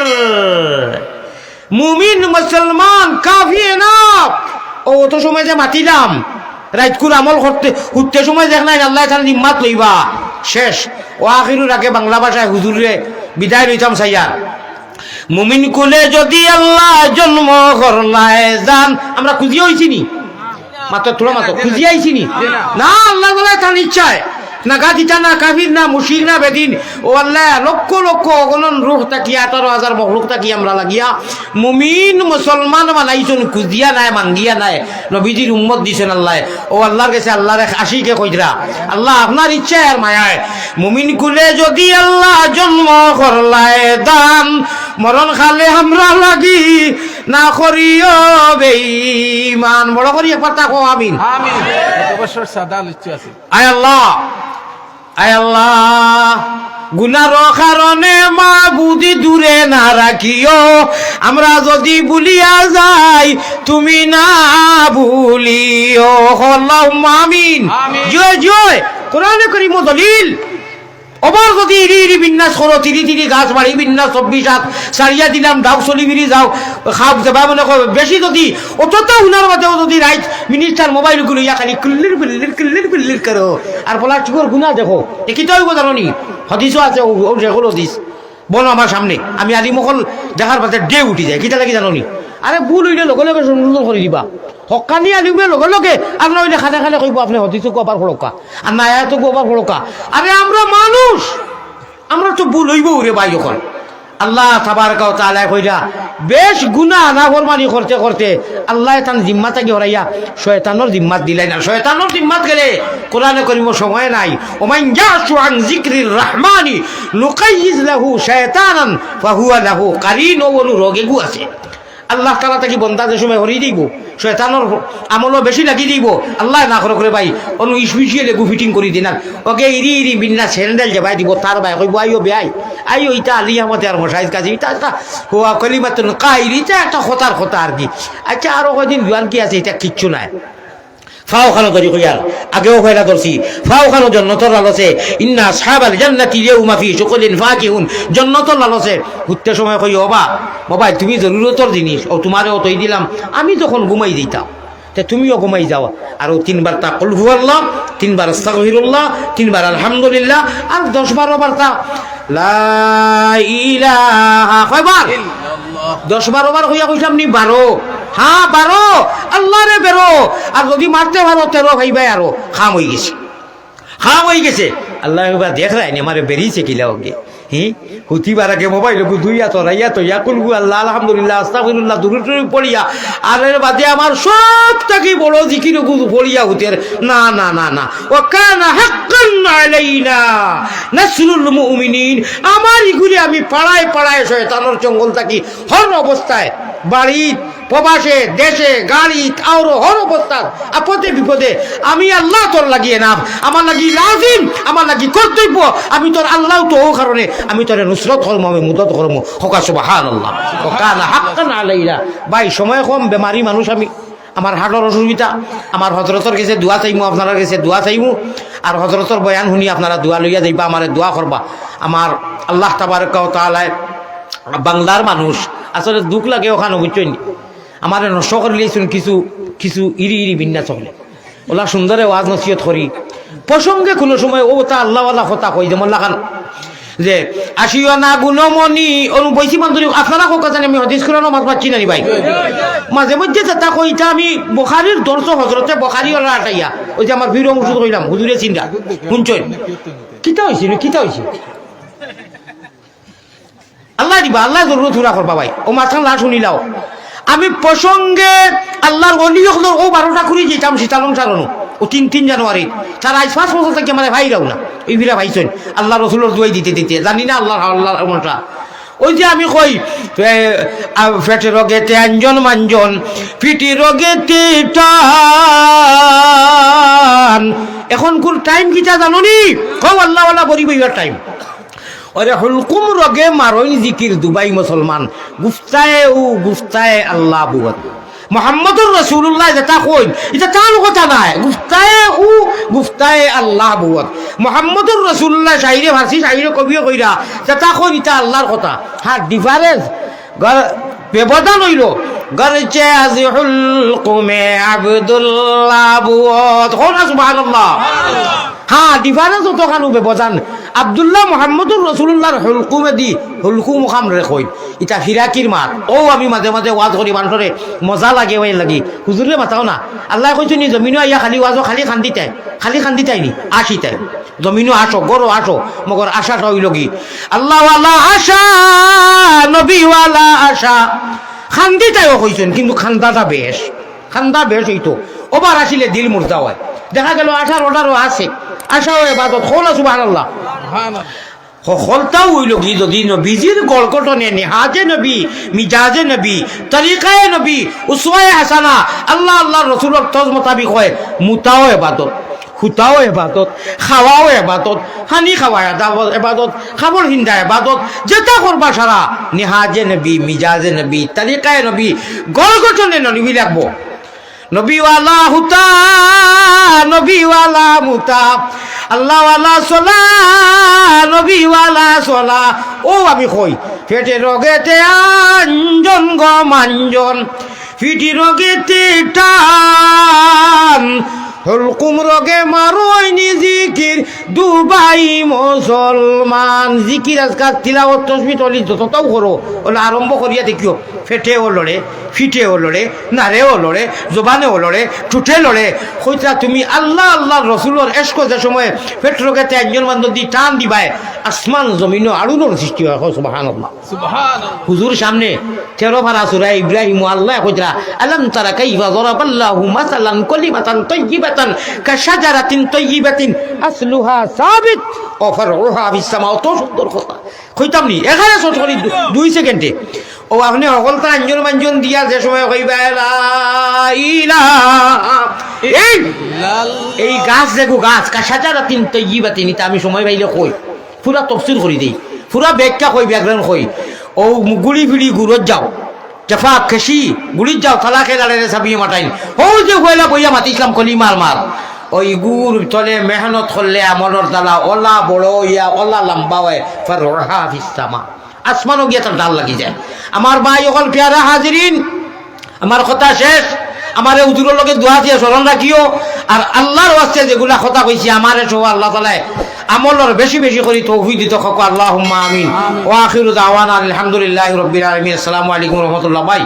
মুমিন মুসলমান কাফি না ও তো সময় যে মাতিলাম রাইতকুর আমল করতে উঠতে সময় দেখ নাই আল্লাহ তাআলা নিম্মাত লইবা শেষ ও আখিরুর আগে বাংলা ভাষায় হুজুরে বিদায় লইতাম সাইয়া মুমিন কুলে যদি আল্লাহ জন্ম করলায় জান আমরা খুঁজি হইছি নি মাত্র থোড়া মাত্র খুঁজি আইছি নি না আল্লাহ বলে তার ইচ্ছায় না গাদিটা না কাফির না মুশরিক না বেদিন ও আল্লাহ লক্ষ লক্ষ অগণন রূহ তাকি 18,000 মখলুক তাকি আমরা লাগিয়া মুমিন মুসলমান বানাইছেন খুঁজিয়া নাই মাঙ্গিয়া নাই নবীজির উম্মত দিছেন আল্লাহ ও আল্লাহর কাছে আল্লাহর আশিকে কইরা আল্লাহ আপনার ইচ্ছায় আর মায়ায় মুমিন কুলে যদি আল্লাহ জন্ম করলায় দান মরণ খালে আমরা লাগি না করিও বেঈমান বড় করি একবার তাকো আমিন আমিন অবশ্যই সাদা লিচু আছে আয় আল্লাহ গুনার কারণে মা বুদ্ধি দূরে না রাখিও আমরা যদি ভুলিয়া যাই তুমি না ভুলিও আল্লাহুম্মা আমিন জয় জয় কোরআনে কারীম দলিল ওবার যদি ইরি বিন্যাস করো তিরি গাছ বাড়ি বিন্যাস 24 হাত সারিয়া দিলাম দাও চলি বিরি যাও খাও যাবা মনে করো বেশি যদি অতটা উনার মধ্যেও যদি রাইট মিনিস্টার মোবাইল গুলো ইয়া খালি কুল্লির করো আর বলা চুকর গুণা দেখো একই তো জানো নি হদিসও আছে ও যেগুলো হদিস বলো আমার সামনে আমি আলিমকল দেখার পাতে ডে উঠি যায় কিটা লাগি জানো নি আরে ভুল হইলে লগে লগে সুন্দর করে দিবা হকানি আলিমে লগে লগে আর নইলে খানে খানে কইব আপনি হদিসও কবার ফড়কা আর না আয়াতও কবার ফড়কা আরে আমরা মানুষ আমরা তো ভুল হইব রে ভাই যখন আল্লাহ তাবারকা ওয়া তাআলা কইরা বেশ গুনাহ নাফরমানি করতে করতে আল্লাহ তান জিম্মাত কি হরাইয়া শয়তানের জিম্মাত দিলাই না শয়তানের জিম্মাত গেলে কোরআনে কারীম সময় নাই ওমান ইয়াশু আন যিকরির রহমানি নুকাইয়িজ লাহু শায়তানান ফাহুয়া লাহু কারিন ওলু রোগে গু আছে আল্লাহ তাআলা তাকে বন্দা যে সময় হরি দিব শয়তানের আমলও বেশি লাগি দিব আল্লাহ না করে ভাই অনু ইসবিশিয়ে লেগু ফিটিং করি দিন ওকে ইরি বিন্না স্যান্ডেল যাবাই দিব তার ভাই কইব আইও বেআই আইও ইটা আলিয়া মতে আর মশাইজ কাজে ইটা হুয়া কলিমাতুন কাইরিটা একটা কথা আর কি আচ্ছা আরো কয়দিন জোয়ান কি আছে এটা কিচ্ছু নাই ফাও খানো ধরি কইয়ার আগেও কইলা ধরছি ফাও খানো জান্নাতের লালসে ইন্না আসহাবাল জান্নাতি ইয়াউমা ফি শুকুলিন ফাকিহুন জান্নাতের লালসে ঘুরতে সময় কই বাবা তুমি জরুরতর জিনিস ও তোমারও তৈ দিলাম আমি তখন ঘুমাই দিতাম তে তুমিও ঘুমাই যাও আর 3বার তা কুল হুয়াল্লাহ 3বার আস্তাগফিরুল্লাহ 3বার আলহামদুলিল্লাহ আর 10-12 বার তা লা ইলাহা কয়বার 10-12 বার কইয়া কইলাম নি 12 হ্যাঁ 12 আল্লাহ রে বেরো আর যদি মারতে পারো 13 ভাই আরো খাম হয়ে গেছে আল্লাহ এবার দেখ রায় আমারে বেরিয়েছে কিলা ওকে হুতিবার আগে মোবাইল দুইয়া তোরাইয়া তো ইয়াকুলগু আল্লাহ আলহামদুলিল্লাহ আস্তাগফিরুল্লাহ দুরূদ পড়িয়া আর এর বাদে আমার সব থেকে বড় জিকির পড়িয়া হুতের না ওয়া কানা হাক্কান আলাইনা নাসরুল মুমিনিন আমার এগুলি আমি পাড়ায় শয়তানের জঙ্গল থাকি হর অবস্থায় বাড়ি প্রবাসে দেশে গাড়ি আর হর অবস্থা আপদে বিপদে আমি আল্লাহ তোর লাগিয়ে না আমার লাগি লাজিম আমার লাগি কর্তব্য আমি তোর আল্লাহ তো ও কারণে আমি তোর নুসরত করবো আমি মুদত করবো হকা সুবহানাল্লাহ ওয়া কানা হাক্কান আলাইনা ভাই সময় কম বেমারি মানুষ আমি আমার হার্টের অসুবিধা আমার হযরতের কাছে দোয়া চাইমু আপনার কাছে দোয়া চাইমু আর হযরতের বয়ান শুনি আপনারা দোয়া লইয়া যাইবা আমারে দোয়া করবা আমার আল্লাহ তাবারক ওয়া তাআলা বাংলার মানুষ আসলে দুঃখ লাগে ওখানে বুঝছেন আমার নষ্ট করে লিয়েছেন কিছু ইরি বিন্যাস হলে ওলা সুন্দরে ওয়াজ নসিহত করি প্রসঙ্গে কোনো সময় ও তা আল্লাহওয়ালা কথা কই যেমন লাগান যে আসিও না গুণমণি অনুবৈশী বান্ধবী আপনারা কোকা জানি আমি হদিস করে নামাজ পাচ্ছি না ভাই মাঝে মধ্যে যেটা কইটা আমি বখারির দর্শ হজরতে বখারি ওরা আটাইয়া ওই যে আমার বীর মুর্শিদ কইলাম হুজুরে চিন্তা শুনছেন কিতা হয়েছিল আল্লাহ দিবা আল্লাহ জরুরত পুরা করবা ভাই ও মাঝখান লাশ শুনিলাও আমি প্রসঙ্গে আল্লাহর অলি হলো ও 12টা করে যেতাম শীতালং চালানো ও 3 জানুয়ারি তার আজ 5 বছর থেকে মানে ভাইরাও না এই ভিড়া ভাইছেন আল্লাহ রসুলের দুয়াই দিতে জানি না আল্লাহ মনটা ওই যে আমি কই ফেটে রোগেতে আঞ্জন মাঞ্জন ফিটি রোগেতে টান এখন কোন টাইম কিটা জানো নি কও আল্লাহ ওয়ালা বড়ি বইবার টাইম ওরে হুলকুম রগে মারইন জিকির দুবাই মুসলমান গুফতায়ে আল্লাহ বুয়াত মুহাম্মদুর রাসূলুল্লাহ যেটা কইন এটা তার কথা নাই গুফতায়ে আল্লাহ বুয়াত মুহাম্মদুর রাসূলুল্লাহ শাইরে ফারসি শাইরে কবিও কইরা যেটা কইন এটা আল্লাহর কথা হ্যাঁ ডিফারেন্স ব্যবধান হইল গরচে আজি হুলকুমে আব্দুল্লাহ বুয়াত সুবহানাল্লাহ হ্যাঁ ডিফারেন্স তো কানু ব্যবধান আব্দুল্লাহ মুহাম্মদুর রাসূলুল্লাহর হুলকুমে দি হুলকুম খাম রে কই এটা ফিরাকির মাত ও আমি মাঝে মাঝে ওয়াজ করি মানুষরে মজা লাগে ওই লাগি হুজুরে মাতাও না আল্লাহ কইছো নি জমিনো আইয়া খালি ওয়াজ খালি খান্দিতাই নি আসিতাই জমিনো আসো গরো আসো মগর আশাটা হইল কি আল্লাহ ওয়ালা আশা নবী ওয়ালা আশা খান্দিতাইও কইছেন কিন্তু খান্দা বেশ হইতো ওবার আসিলে দিল মুর্দা হয় দেখা গেল 18-18 আছে আশা ইবাদত হল সুবহানাল্লাহ হলতাও হইল কি যদি নবীজির গলকটনে নেহাজে নবী মিজাজে নবী তরিকায়ে নবী উসওয়ায়ে হাসানা আল্লাহ রাসূলের তজ মোতাবিক হয় মুতাও ইবাদত হুতাও ইবাদত খাওয়াও ইবাদত হানি খাওয়া ইবাদত খাবর হিন্দা ইবাদত যেটা করবা সারা নেহাজে নবী মিজাজে নবী তরিকায়ে নবী গলকটনে নবী লাগবো নবীওয়ালা হুতা নবীওয়ালা মুতা আল্লাহওয়ালা সোলা নবীওয়ালা সোলা ও আমি কই ফেটে রগেতে আঞ্জন গো মাঞ্জন ফিটি রগেতে টান হুলকুম রগে মারইনি জিকির দুবাই মুসলমান জিকির আজকাল তিলাওয়াত তাসবিহ তলিত যতটাও করো ওলা আরম্ভ করিয়া দেখিও ফেটে ও লড়ে ফিটে ও লড়ে নারে ও লড়ে জবানে ও লড়ে ঠুঠে লড়ে কইতা তুমি আল্লাহ রসুলের এশক যে সময় ফেট রগেতে একজন বান্ধব দি টান দিবায় আসমান জমিন আড়ুনোর সৃষ্টি হয় সুবহানাল্লাহ হুজুর সামনে 13 পারা সূরা ইব্রাহিম আল্লাহ কইতা আলাম তারা কাইফা যারাবাল্লাহু মাসালান কালিমাতান তাইয়িবাতান কাশাজারাতিন তাইয়িবাতিন আসলুহা সাবিত ও ফারউহা ফিস সামাও তো সুন্দর কথা কইতাম নি এখানে ছোট করে 2 সেকেন্ডে ও আপনি সকলটা আঞ্জন মাঞ্জন দিয়া যে সময় কইবা লা ইলাহা এই গাছ দেখো গাছ কাশাজারাতিন তাইয়িবাতিন এটা আমি সময় পাইলে কই পুরা তফসির করে দেই পুরা ব্যাখ্যা কই ব্যাকরণ কই ও গুলি ফিড়ি গুরত যাও জফা খেসি গুলিত যাও খালা খেলারে সাবিয়ে মাটাইন ও যে কইলা বইয়া মাতি ইসলাম কলিমার মার ওই গুর তলে মেহনত করলে আমলর দালা ওলা বড় ইয়া ওলা লম্বা হয় ফারহা ফিস সামা আসমানও গিয়া তার ডাল লাগি যায় আমার ভাই অকল পেয়ারা হাজিরিন আমার কথা শেষ আমার হুজুরের লগে দোয়া দিয়ে স্মরণ রাখিও আর আল্লাহর ওয়াস্তে যেগুলা কথা কইছি আমারে সব আল্লাহ তাআলা আমলর বেশি করি তৌফিক দিতে থাকো আল্লাহুম্মা আমিন ওয়া আখিরু দাওয়ানা আলহামদুলিল্লাহি রাব্বিল আলামিন আসসালামু আলাইকুম ওয়া রাহমাতুল্লাহ ভাই